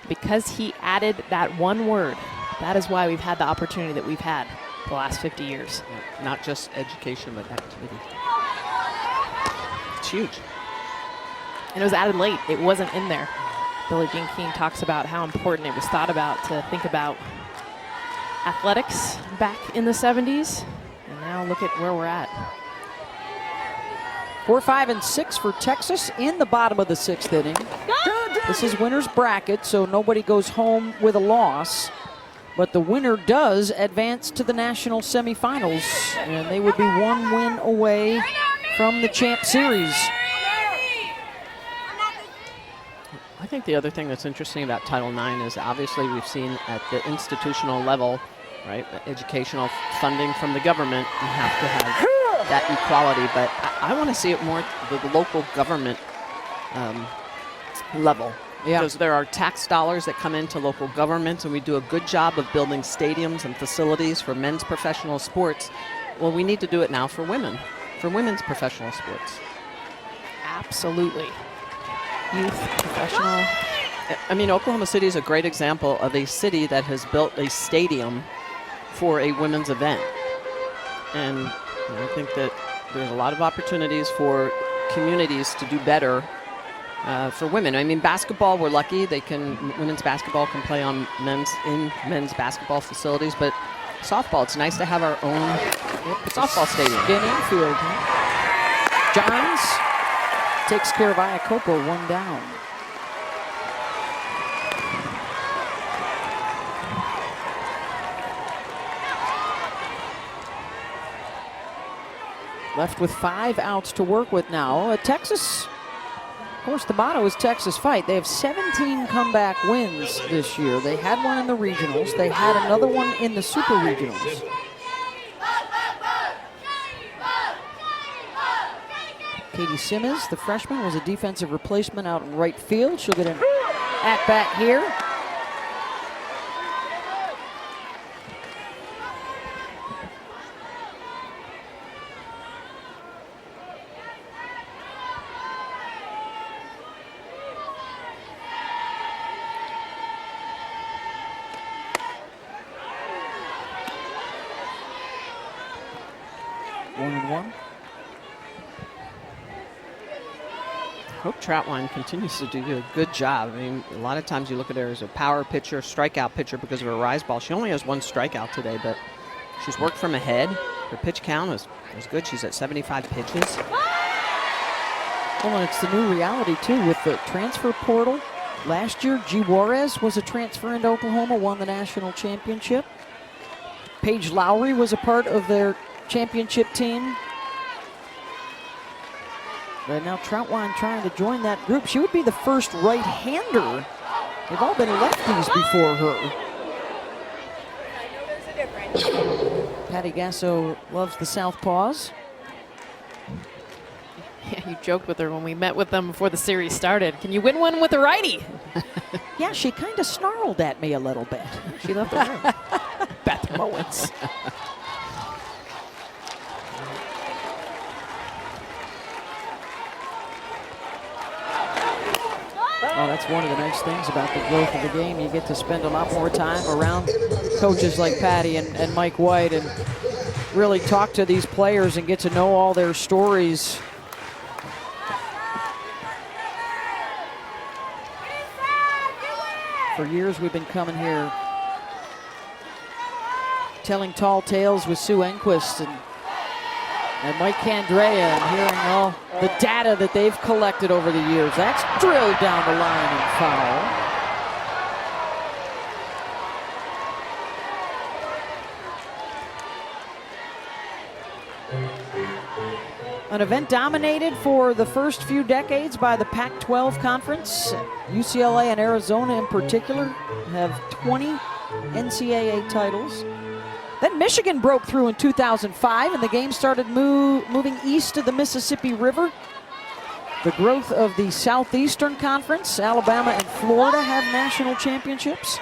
Because he added that one word, that is why we've had the opportunity that we've had the last 50 years. Yeah, not just education, but activity. It's huge. And it was added late. It wasn't in there. Billie Jean King talks about how important it was thought about to think about athletics back in the 70s. And now look at where we're at. 4, 5, and 6 for Texas in the bottom of the 6th inning. This is winner's bracket, so nobody goes home with a loss. But the winner does advance to the national semifinals, and they would be 1 win away from the Champ Series. I think the other thing that's interesting about Title IX is obviously we've seen at the institutional level, right, educational funding from the government, you have to have that equality, but I want to see it more at the local government level. Yeah. Because there are tax dollars that come into local governments, and we do a good job of building stadiums and facilities for men's professional sports. Well, we need to do it now for women, for women's professional sports. Absolutely. Youth, professional. I mean, Oklahoma City is a great example of a city that has built a stadium for a women's event. And I think that there's a lot of opportunities for communities to do better for women. I mean, basketball, we're lucky. Women's basketball can play on men's basketball facilities, but softball, it's nice to have our own softball stadium. Skin infield. Johns takes care of Iacopo, 1 down. Left with 5 outs to work with now. Texas, of course, the motto is Texas Fight. They have 17 comeback wins this year. They had one in the regionals. They had another one in the super regionals. Katie Simmons, the freshman, was a defensive replacement out in right field. She'll get an at-bat here. Hope Troutwine continues to do a good job. I mean, a lot of times you look at her as a power pitcher, strikeout pitcher because of her rise ball. She only has 1 strikeout today, but she's worked from ahead. Her pitch count is good. She's at 75 pitches. Well, and it's the new reality, too, with the transfer portal. Last year, G. Juarez was a transfer into Oklahoma, won the national championship. Paige Lowry was a part of their championship team. But now Troutwine trying to join that group. She would be the first right-hander. They've all been lefties before her. Patty Gasso loves the southpaws. Yeah, you joked with her when we met with them before the series started. Can you win one with a righty? Yeah, she kind of snarled at me a little bit. She left the room. Beth Mowens. Oh, that's one of the nice things about the growth of the game. You get to spend a lot more time around coaches like Patty and Mike White and really talk to these players and get to know all their stories. For years we've been coming here telling tall tales with Sue Enquist and Mike Candrea and hearing all the data that they've collected over the years. That's drilled down the line and foul. An event dominated for the first few decades by the Pac-12 conference. UCLA and Arizona in particular have 20 NCAA titles. Then Michigan broke through in 2005 and the game started moving east of the Mississippi River. the growth of the Southeastern Conference. Alabama and Florida have national championships.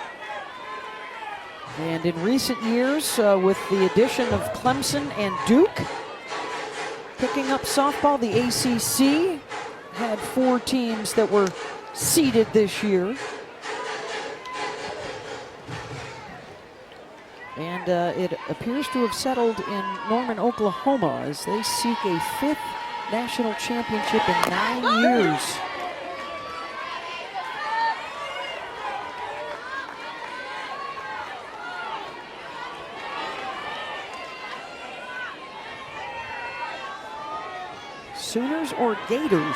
And in recent years, with the addition of Clemson and Duke picking up softball, the ACC had 4 teams that were seeded this year. And it appears to have settled in Norman, Oklahoma, as they seek a 5th national championship in 9 years. Sooners or Gators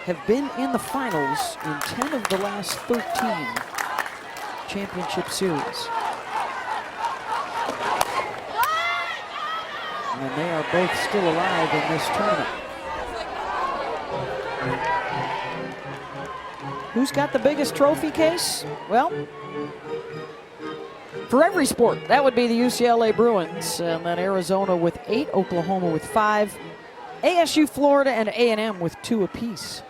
have been in the finals in 10 of the last 13 championship series. And they are both still alive in this tournament. Who's got the biggest trophy case? Well, for every sport, that would be the UCLA Bruins, and then Arizona with 8, Oklahoma with 5, ASU, Florida, and A&M with 2 apiece.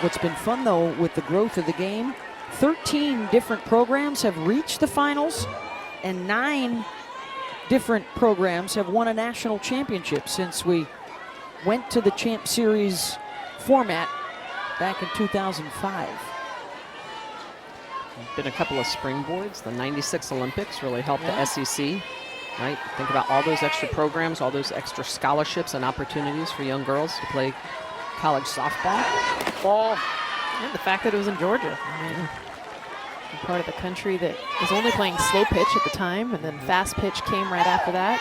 What's been fun, though, with the growth of the game, 13 different programs have reached the finals, and 9 different programs have won a national championship since we went to the Champ Series format back in 2005. Been a couple of springboards. The '96 Olympics really helped Yeah. the SEC, right? Think about all those extra programs, all those extra scholarships and opportunities for young girls to play college softball. And the fact that it was in Georgia. I mean, a part of the country that was only playing slow pitch at the time, and then fast pitch came right after that.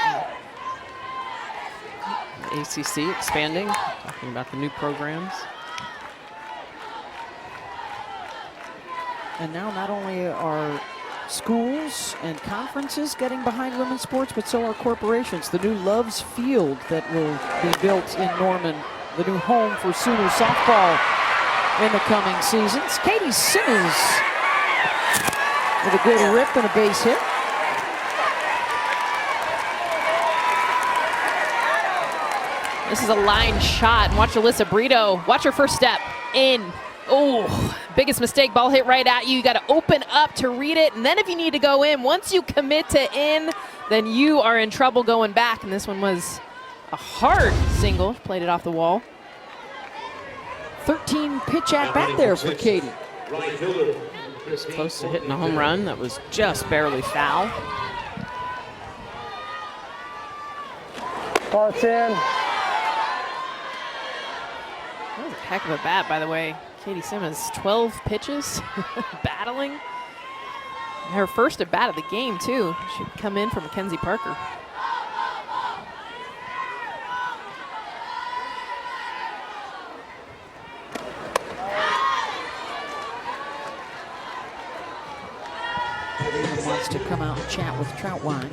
The ACC expanding, talking about the new programs. And now not only are schools and conferences getting behind women's sports, but so are corporations. The new Loves Field that will be built in Norman, the new home for Sooner softball in the coming seasons. Katie Simmons with a good rip and a base hit. This is a line shot, and watch Alyssa Brito. Watch her first step, in. Oh, biggest mistake, ball hit right at you. You got to open up to read it, and then if you need to go in, once you commit to in, then you are in trouble going back, and this one was a hard single, played it off the wall. 13 pitch at bat there for Katie. Was close to hitting a home run that was just barely foul. Parts in. That was a heck of a bat, by the way. Katie Simmons, 12 pitches, battling. Her first at bat of the game, too. She'd come in for Mackenzie Parker. David wants to come out and chat with Troutwine.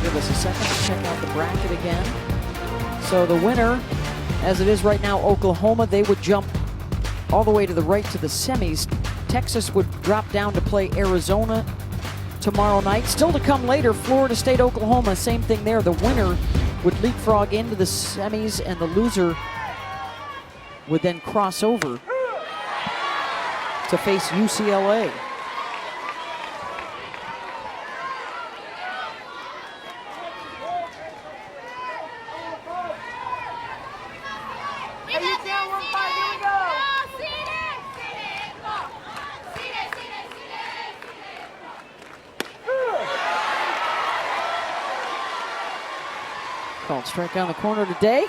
Give us a second to check out the bracket again. So the winner, as it is right now, Oklahoma, they would jump all the way to the right to the semis. Texas would drop down to play Arizona tomorrow night. Still to come later, Florida State, Oklahoma, same thing there. The winner would leapfrog into the semis, and the loser would then cross over to face UCLA. Called strike on the corner today.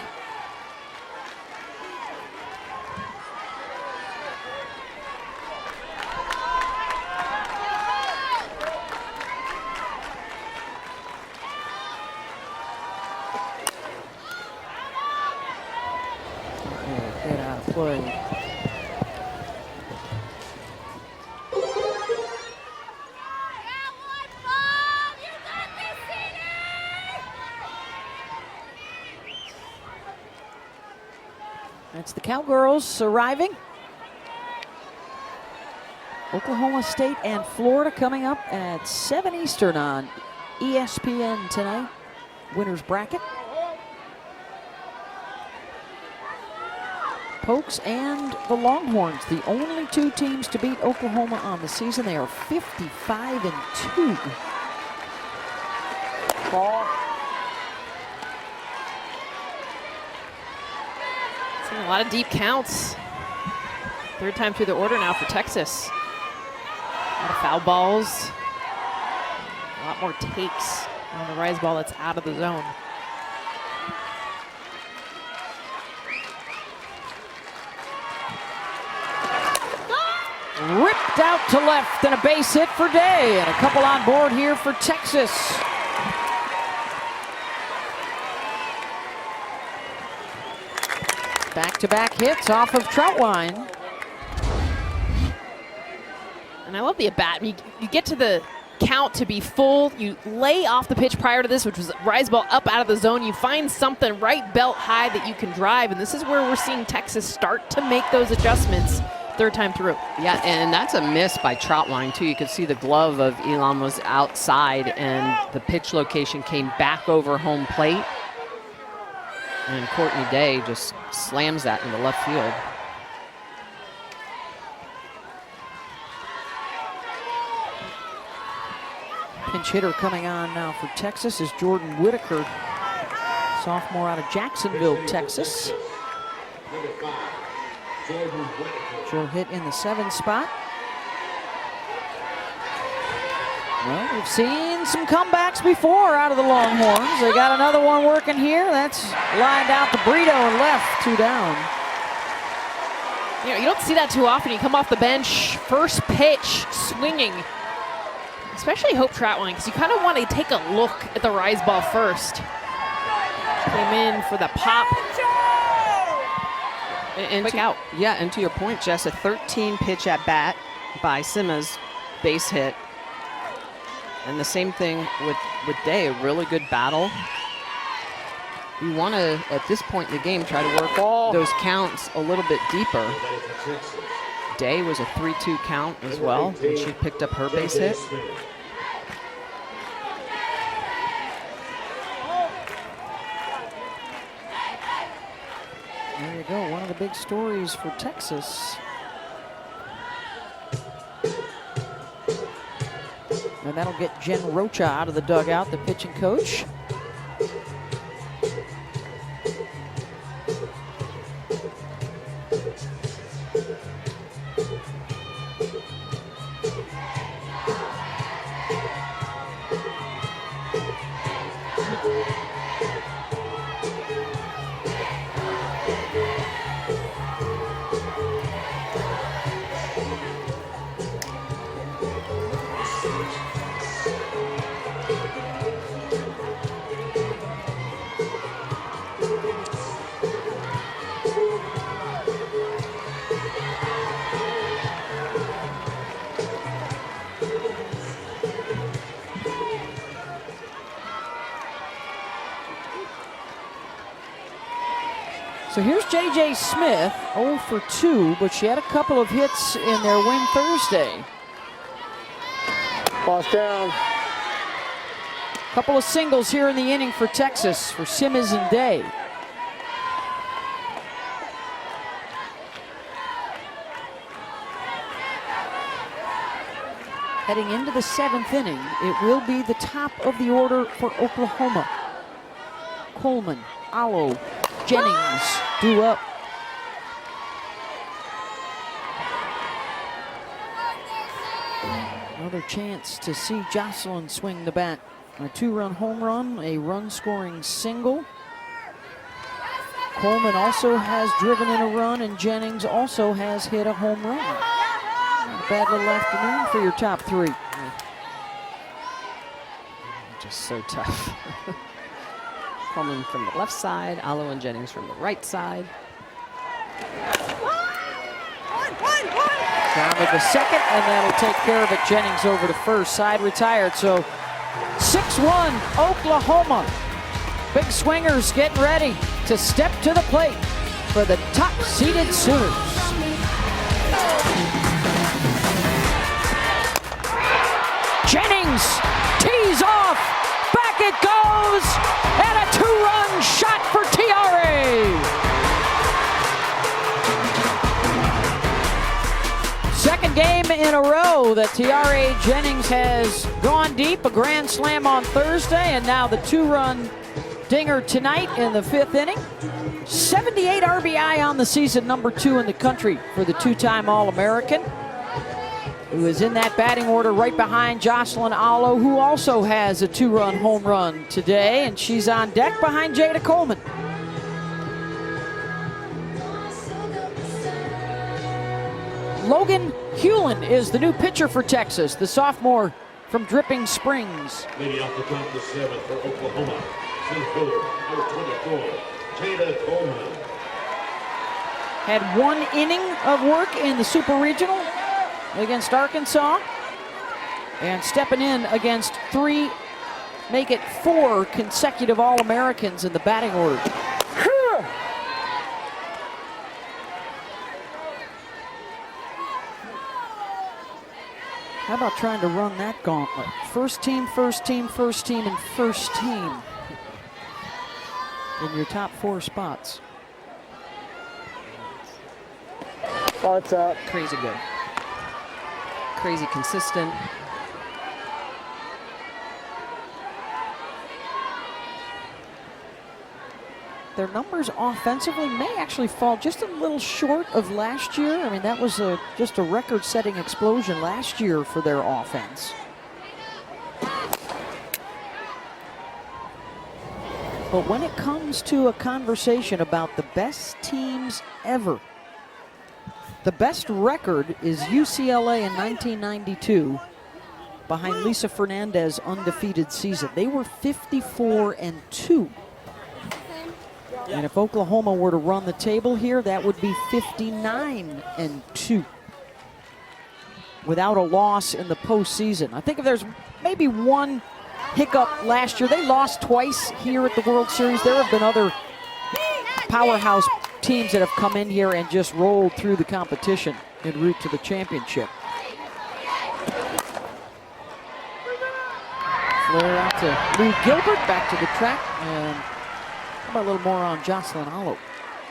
Hit out of play. That's the Cowgirls arriving. Oklahoma State and Florida coming up at 7 Eastern on ESPN tonight. Winners bracket. Pokes and the Longhorns, the only two teams to beat Oklahoma on the season. They are 55-2. Ball. Seeing a lot of deep counts. Third time through the order now for Texas. A lot of foul balls. A lot more takes on the rise ball that's out of the zone. Ripped out to left and a base hit for Day. And a couple on board here for Texas. Back-to-back hits off of Troutwine. And I love the at-bat. You get to the count to be full. You lay off the pitch prior to this, which was rise ball up out of the zone. You find something right belt high that you can drive. And this is where we're seeing Texas start to make those adjustments third time through. Yeah, and that's a miss by Troutwine, too. You could see the glove of Elam was outside, and the pitch location came back over home plate. And Courtney Day just slams that into left field. Pinch hitter coming on now for Texas is Jordan Whitaker, sophomore out of Jacksonville, Texas. She'll hit in the 7 spot. Well, we've seen some comebacks before out of the Longhorns. They got another one working here. That's lined out to Brito and left, 2 down. You know, you don't see that too often. You come off the bench, first pitch, swinging. Especially Hope Troutwine, because you kind of want to take a look at the rise ball first. Came in for the pop. And quick out. Yeah, and to your point, Jess, a 13 pitch at bat by Simmons, base hit. And the same thing with Day, a really good battle. You want to, at this point in the game, try to work those counts a little bit deeper. Day was a 3-2 count as well, and she picked up her base hit. There you go, one of the big stories for Texas. And that'll get Jen Rocha out of the dugout, the pitching coach. So here's J.J. Smith, 0 for 2, but she had a couple of hits in their win Thursday. Ball's down. Couple of singles here in the inning for Texas, for Simmons and Day. Heading into the 7th inning, it will be the top of the order for Oklahoma. Coleman, Allo, Jennings due up. Another chance to see Jocelyn swing the bat. A 2-run home run, a run-scoring single. Coleman also has driven in a run, and Jennings also has hit a home run. Not a bad little afternoon for your top 3. Just so tough. Coleman from the left side, Allo and Jennings from the right side. Down to the second, and that'll take care of it. Jennings over to first, side retired. So 6-1 Oklahoma. Big swingers getting ready to step to the plate. for the top-seeded Sooners. Jennings tees off, back it goes, and a two-run shot for TRA. Second game in a row that TRA Jennings has gone deep, a grand slam on Thursday, and now the two-run dinger tonight in the 5th inning. 78 RBI on the season, number 2 in the country for the two-time All-American, who is in that batting order right behind Jocelyn Allo, who also has a two-run home run today, and she's on deck behind Jada Coleman. Logan Hewlin is the new pitcher for Texas, the sophomore from Dripping Springs. Leading off the top, the 7th for Oklahoma. Number 24, Jada Coleman. Had 1 inning of work in the Super Regional against Arkansas, and stepping in against 3, make it 4 consecutive All-Americans in the batting order. How about trying to run that gauntlet? First team, first team, first team, and first team in your top 4 spots. What's up? Crazy good. Crazy consistent. Their numbers offensively may actually fall just a little short of last year. I mean, that was just a record-setting explosion last year for their offense. But when it comes to a conversation about the best teams ever, the best record is UCLA in 1992 behind Lisa Fernandez's undefeated season. They were 54-2. And if Oklahoma were to run the table here, that would be 59-2 without a loss in the postseason. I think if there's maybe one hiccup last year, they lost twice here at the World Series. There have been other powerhouse teams that have come in here and just rolled through the competition en route to the championship. Flare out to Lou Gilbert, back to the track, and a little more on Jocelyn Allo.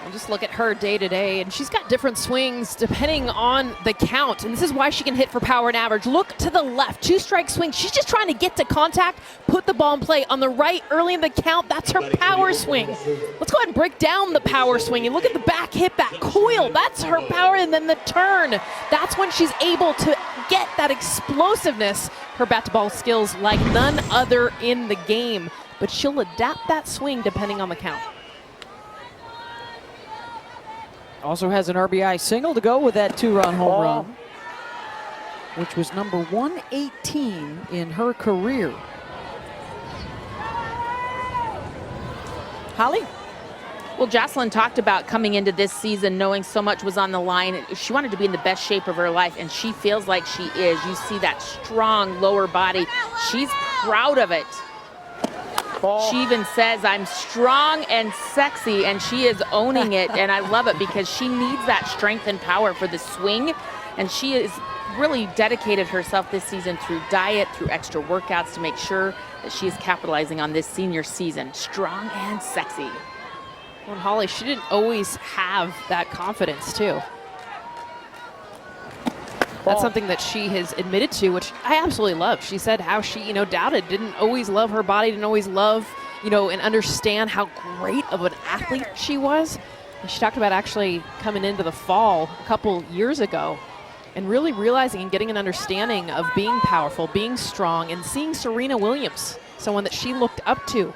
And just look at her day to day, and she's got different swings depending on the count, and this is why she can hit for power and average. Look to the left, 2-strike swing. She's just trying to get to contact, put the ball in play. On the right, early in the count, that's her power swing. Let's go ahead and break down the power swing. And look at the back hit, that coil, that's her power, and then the turn. That's when she's able to get that explosiveness. Her bat-to-ball skills like none other in the game, but she'll adapt that swing depending on the count. Also has an RBI single to go with that 2-run home run, which was number 118 in her career. Holly? Well, Jocelyn talked about coming into this season knowing so much was on the line. She wanted to be in the best shape of her life, and she feels like she is. You see that strong lower body. She's proud of it. She even says, I'm strong and sexy, and she is owning it, and I love it because she needs that strength and power for the swing, and she has really dedicated herself this season through diet, through extra workouts to make sure that she is capitalizing on this senior season. Strong and sexy. Well, Holly, she didn't always have that confidence, too. That's something that she has admitted to, which I absolutely love. She said how she, doubted, didn't always love her body, didn't always love, and understand how great of an athlete she was. And she talked about actually coming into the fall a couple years ago and really realizing and getting an understanding of being powerful, being strong, and seeing Serena Williams, someone that she looked up to.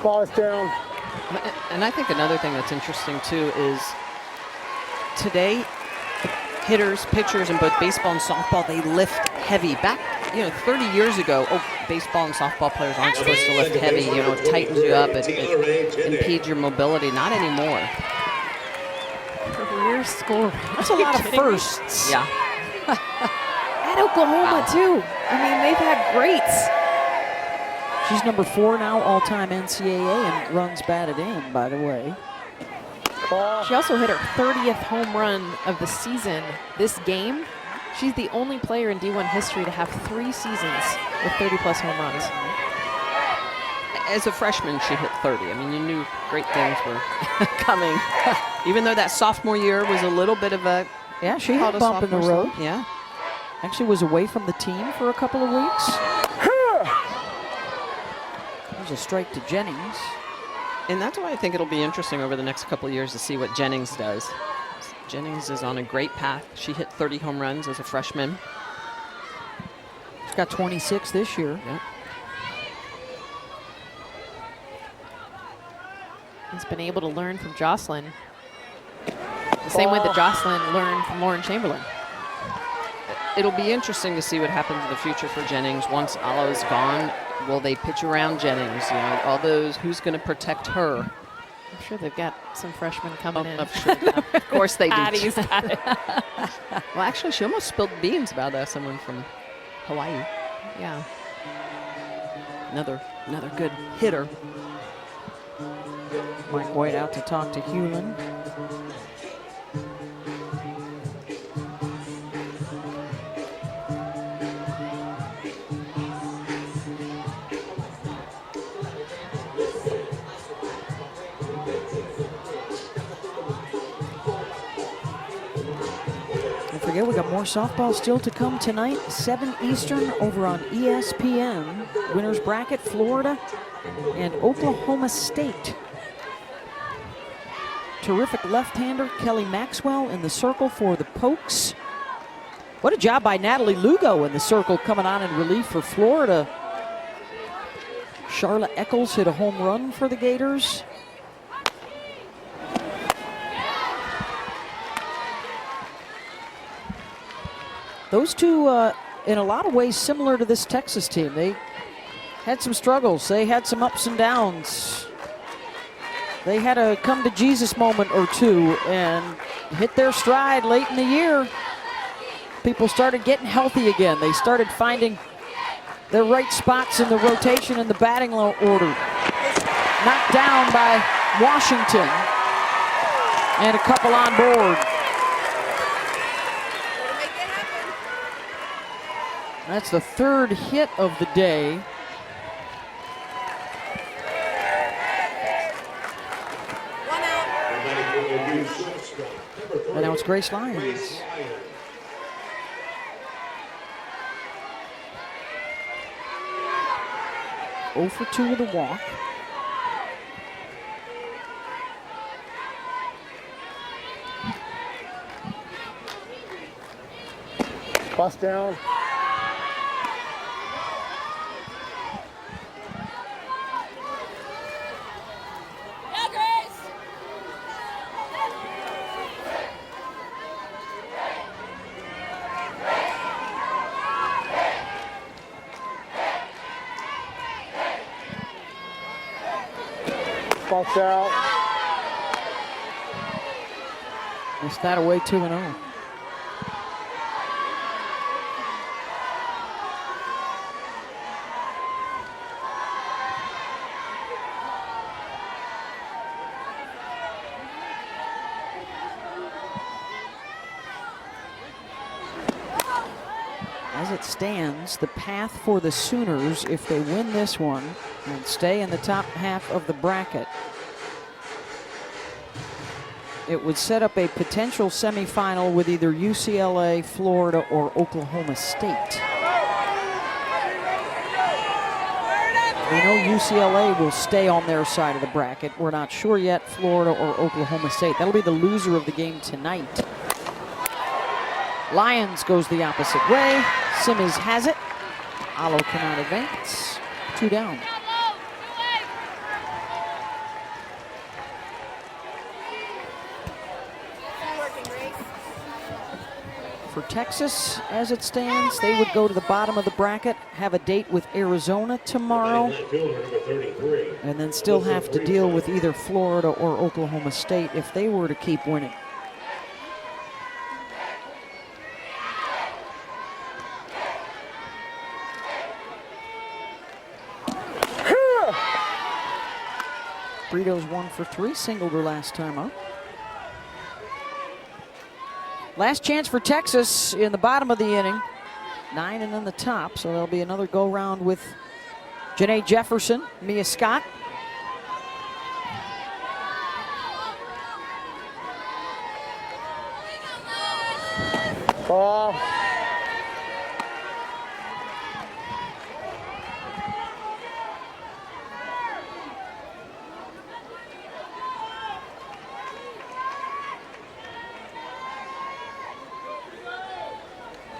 Ball is down. And I think another thing that's interesting, too, is today, hitters, pitchers in both baseball and softball, they lift heavy. Back, 30 years ago, baseball and softball players aren't supposed to lift heavy. It tightens you up, it impedes your mobility. Not anymore. Career score. That's a lot of firsts. Yeah. At Oklahoma, too. I mean, they've had greats. She's number 4 now all-time NCAA and runs batted in, by the way. She also hit her 30th home run of the season this game. She's the only player in D1 history to have 3 seasons with 30-plus home runs. As a freshman, she hit 30. I mean, you knew great things were coming. Even though that sophomore year was a little bit of a she had a bump in the road. Slump. Yeah. Actually was away from the team for a couple of weeks. There's a strike to Jennings. And that's why I think it'll be interesting over the next couple of years to see what Jennings does. Jennings is on a great path. She hit 30 home runs as a freshman. She's got 26 this year. Yep. He's been able to learn from Jocelyn the same way that Jocelyn learned from Lauren Chamberlain. It'll be interesting to see what happens in the future for Jennings once Alo's gone. Will they pitch around Jennings? You know, all those, who's going to protect her? I'm sure they've got some freshmen coming in. Sure. Of course they do. Patty's got it. Well, actually, she almost spilled beans about someone from Hawaii. Yeah. Another good hitter. Mike White out to talk to Hewlin. Don't forget, we got more softball still to come tonight, 7 Eastern over on ESPN. Winners bracket, Florida and Oklahoma State. Terrific left-hander Kelly Maxwell in the circle for the Pokes. What a job by Natalie Lugo in the circle, coming on in relief for Florida. Charlotte Eccles hit a home run for the Gators. Those two, in a lot of ways, similar to this Texas team. They had some struggles. They had some ups and downs. They had a come-to-Jesus moment or two and hit their stride late in the year. People started getting healthy again. They started finding their right spots in the rotation and the batting order. Knocked down by Washington. And a couple on board. That's the 3rd hit of the day. And now it's Grace Lyons. Oh for 2 with a walk. Bust down. Bust out. Missed that away 2-0. As it stands, the path for the Sooners, if they win this one and stay in the top half of the bracket, it would set up a potential semifinal with either UCLA, Florida, or Oklahoma State. We know UCLA will stay on their side of the bracket. We're not sure yet, Florida or Oklahoma State. That'll be the loser of the game tonight. Lyons goes the opposite way. Simmons has it. Alo cannot advance. 2 down. For Texas, as it stands, they would go to the bottom of the bracket, have a date with Arizona tomorrow, and then still have to deal with either Florida or Oklahoma State if they were to keep winning. Brito's 1 for 3, singled her last time up. Last chance for Texas in the bottom of the inning. 9 and then the top, so there'll be another go-round with Janae Jefferson, Mia Scott. Ball.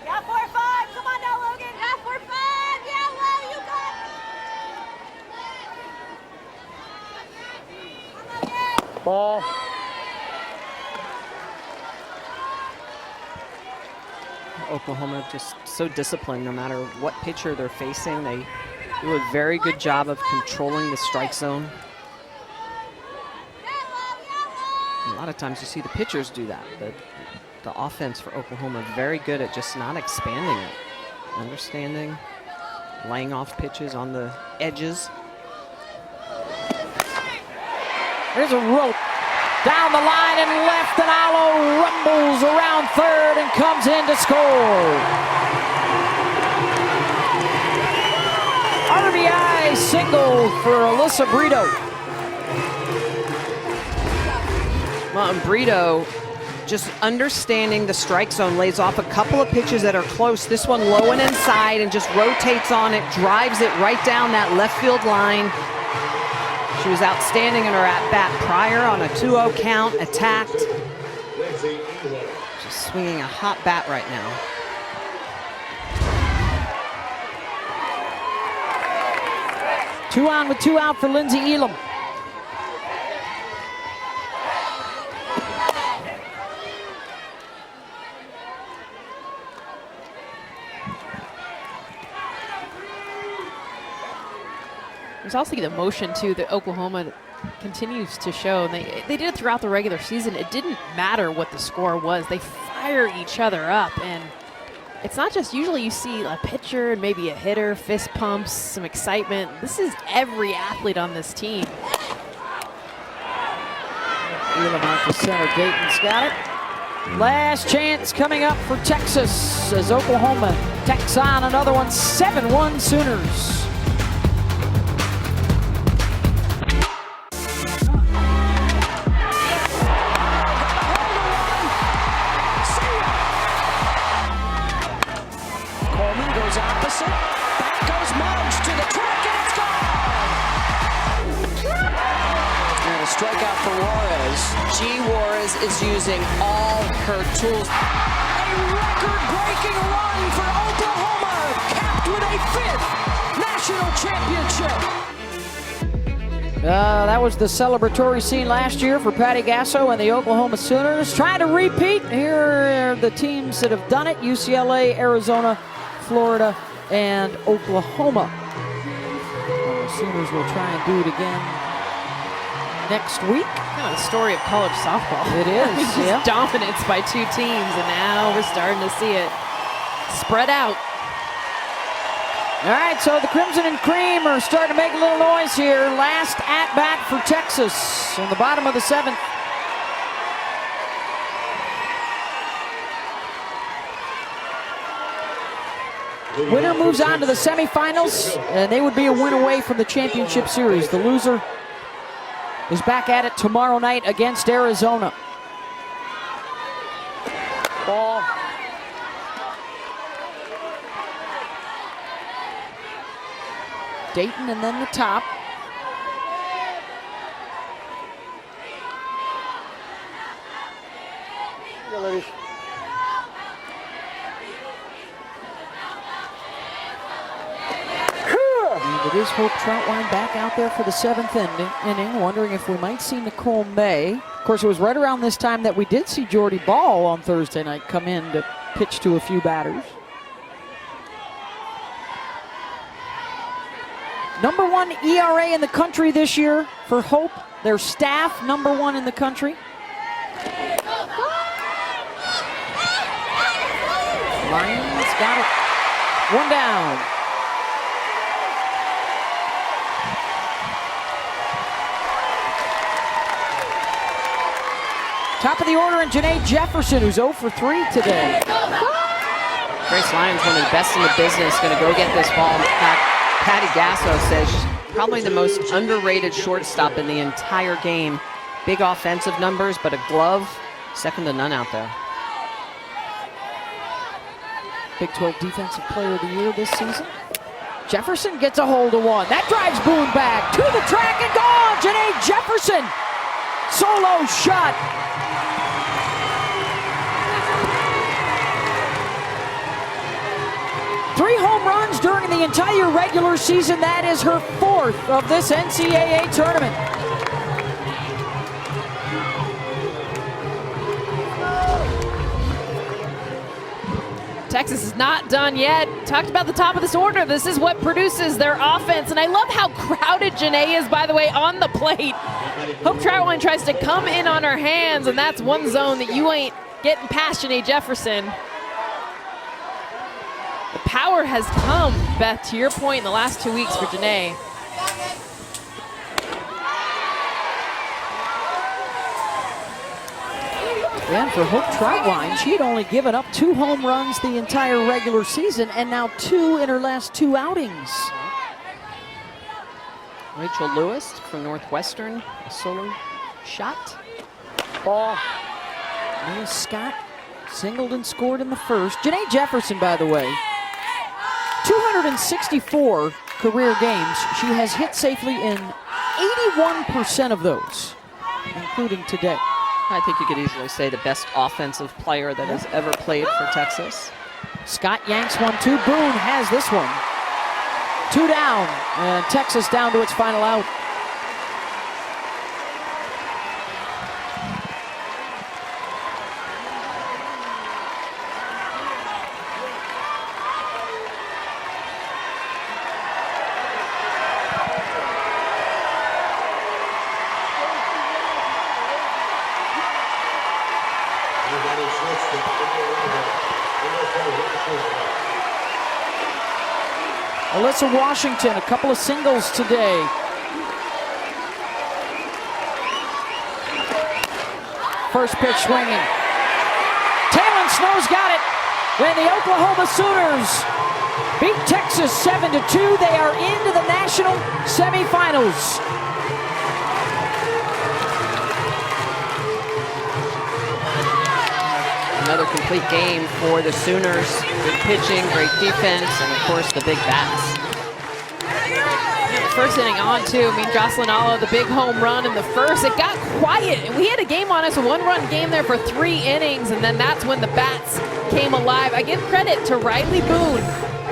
Got 4-5. Come on now, Logan. Got 4-5. Yeah, well, you got. Ball. Oklahoma just so disciplined no matter what pitcher they're facing. They do a very good job of controlling the strike zone. A lot of times you see the pitchers do that, but the offense for Oklahoma very good at just not expanding it. Understanding, laying off pitches on the edges. There's a rope down the line and left, and Alo rumbles around third and comes in to score. RBI single for Alyssa Brito. Well, and Brito just understanding the strike zone, lays off a couple of pitches that are close. This one low and inside and just rotates on it, drives it right down that left field line. She was outstanding in her at-bat prior on a 2-0 count, attacked. Just swinging a hot bat right now. Two on with 2 out for Lindsey Elam. There's also the emotion, too, that Oklahoma continues to show. And they did it throughout the regular season. It didn't matter what the score was. They fire each other up. And it's not just usually you see a pitcher and maybe a hitter, fist pumps, some excitement. This is every athlete on this team. Elam out to center. Dayton's got it. Last chance coming up for Texas as Oklahoma tacks on another one. 7-1 Sooners. Strikeout for Juarez. G. Juarez is using all her tools. A record-breaking run for Oklahoma, capped with a 5th national championship. That was the celebratory scene last year for Patty Gasso and the Oklahoma Sooners. Trying to repeat. Here are the teams that have done it: UCLA, Arizona, Florida, and Oklahoma. And the Sooners will try and do it again next week. Kind of the story of college softball. It is, Just yeah. dominance by 2 teams, and now we're starting to see it spread out. All right, so the Crimson and Cream are starting to make a little noise here. Last at-bat for Texas in the bottom of the 7th. Winner moves on to the semifinals, and they would be a win away from the championship series. The loser is back at it tomorrow night against Arizona. Ball. Dayton and then the top. Yeah, ladies. And it is Hope Troutwine back out there for the 7th inning, wondering if we might see Nicole May. Of course, it was right around this time that we did see Jordy Ball on Thursday night come in to pitch to a few batters. Number 1 ERA in the country this year for Hope. Their staff, number 1 in the country. Lions got it. 1 down. Top of the order, and Janae Jefferson, who's 0 for 3 today. Grace Lyons, one of the best in the business, going to go get this ball. In fact, Patty Gasso says she's probably the most underrated shortstop in the entire game. Big offensive numbers, but a glove, second to none out there. Big 12 Defensive Player of the Year this season. Jefferson gets a hold of one. That drives Boone back to the track and gone. Janae Jefferson, solo shot. Three home runs during the entire regular season. That is her 4th of this NCAA tournament. Texas is not done yet. Talked about the top of this order. This is what produces their offense. And I love how crowded Janae is, by the way, on the plate. Hope Troutwine tries to come in on her hands, and that's one zone that you ain't getting past Janae Jefferson. The power has come, Beth, to your point, in the last 2 weeks for Janae. And for Hope Troutwine, she had only given up 2 home runs the entire regular season, and now 2 in her last 2 outings. Rachel Lewis from Northwestern, a solo shot. Ball. Mia Scott singled and scored in the first. Janae Jefferson, by the way, 264 career games. She has hit safely in 81% of those, including today. I think you could easily say the best offensive player that has ever played for Texas. Scott yanks one, too. Boone has this one. 2 down, and Texas down to its final out. Alyssa Washington, a couple of singles today. First pitch swinging. Taylon Snow's got it. When the Oklahoma Sooners beat Texas 7-2, they are into the national semifinals. Another complete game for the Sooners. Good pitching, great defense, and of course the big bats. First inning on too. I mean, Jocelyn Allo, the big home run in the first. It got quiet, and we had a game on us, a 1-run game there for 3 innings, and then that's when the bats came alive. I give credit to Riley Boone.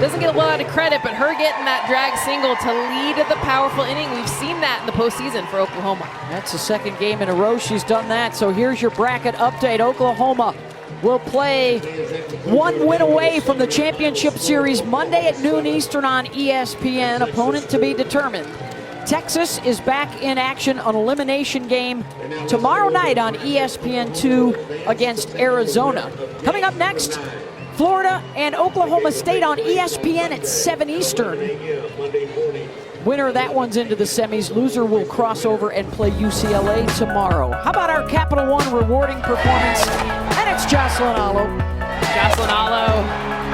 Doesn't get a lot of credit, but her getting that drag single to lead the powerful inning. We've seen that in the postseason for Oklahoma. That's the 2nd game in a row she's done that. So here's your bracket update. Oklahoma will play 1 win away from the championship series Monday at noon Eastern on ESPN. Opponent to be determined. Texas is back in action, an elimination game tomorrow night on ESPN2 against Arizona. Coming up next, Florida and Oklahoma State on ESPN at 7 Eastern. Winner of that one's into the semis. Loser will cross over and play UCLA tomorrow. How about our Capital One rewarding performance? And it's Jocelyn Allo. Jocelyn Allo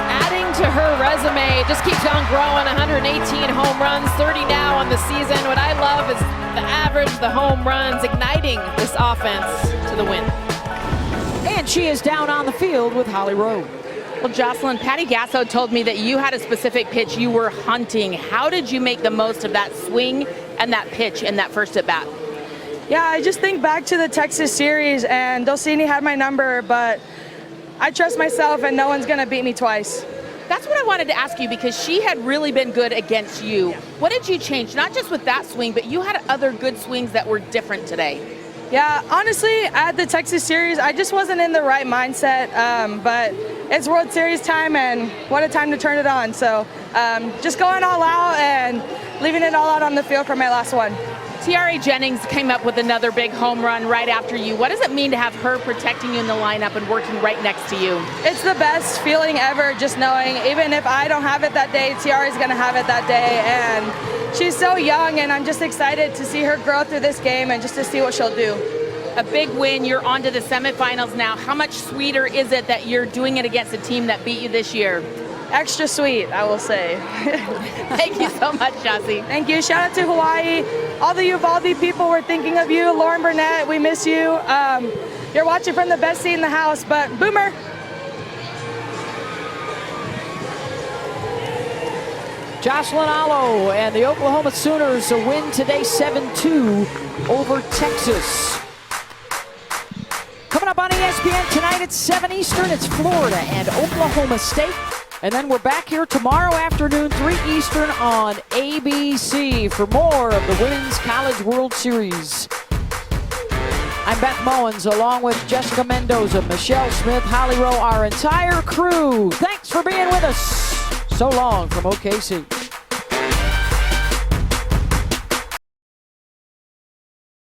adding to her resume. Just keeps on growing. 118 home runs, 30 now on the season. What I love is the average, the home runs, igniting this offense to the win. And she is down on the field with Holly Rowe. Well, Jocelyn, Patty Gasso told me that you had a specific pitch you were hunting. How did you make the most of that swing and that pitch in that first at bat? Yeah, I just think back to the Texas series, and Dulcini had my number, but I trust myself, and no one's going to beat me twice. That's what I wanted to ask you, because she had really been good against you. Yeah. What did you change? Not just with that swing, but you had other good swings that were different today. Yeah, honestly, at the Texas series, I just wasn't in the right mindset, but it's World Series time, and what a time to turn it on. So just going all out and leaving it all out on the field for my last one. Tiare Jennings came up with another big home run right after you. What does it mean to have her protecting you in the lineup and working right next to you? It's the best feeling ever, just knowing even if I don't have it that day, Tiare is going to have it that day. And she's so young, and I'm just excited to see her grow through this game and just to see what she'll do. a big win. You're on to the semifinals now. How much sweeter is it that you're doing it against a team that beat you this year? Extra sweet, I will say. Thank you so much, Jossie. Thank you. Shout out to Hawaii. All the Uvalde people were thinking of you. Lauren Burnett, we miss you. You're watching from the best seat in the house, but Boomer. Jocelyn Allo and the Oklahoma Sooners a win today 7-2 over Texas. Coming up on ESPN tonight at 7 Eastern, it's Florida and Oklahoma State. And then we're back here tomorrow afternoon, 3 Eastern on ABC for more of the Women's College World Series. I'm Beth Mowens along with Jessica Mendoza, Michelle Smith, Holly Rowe, our entire crew. Thanks for being with us. So long from OKC.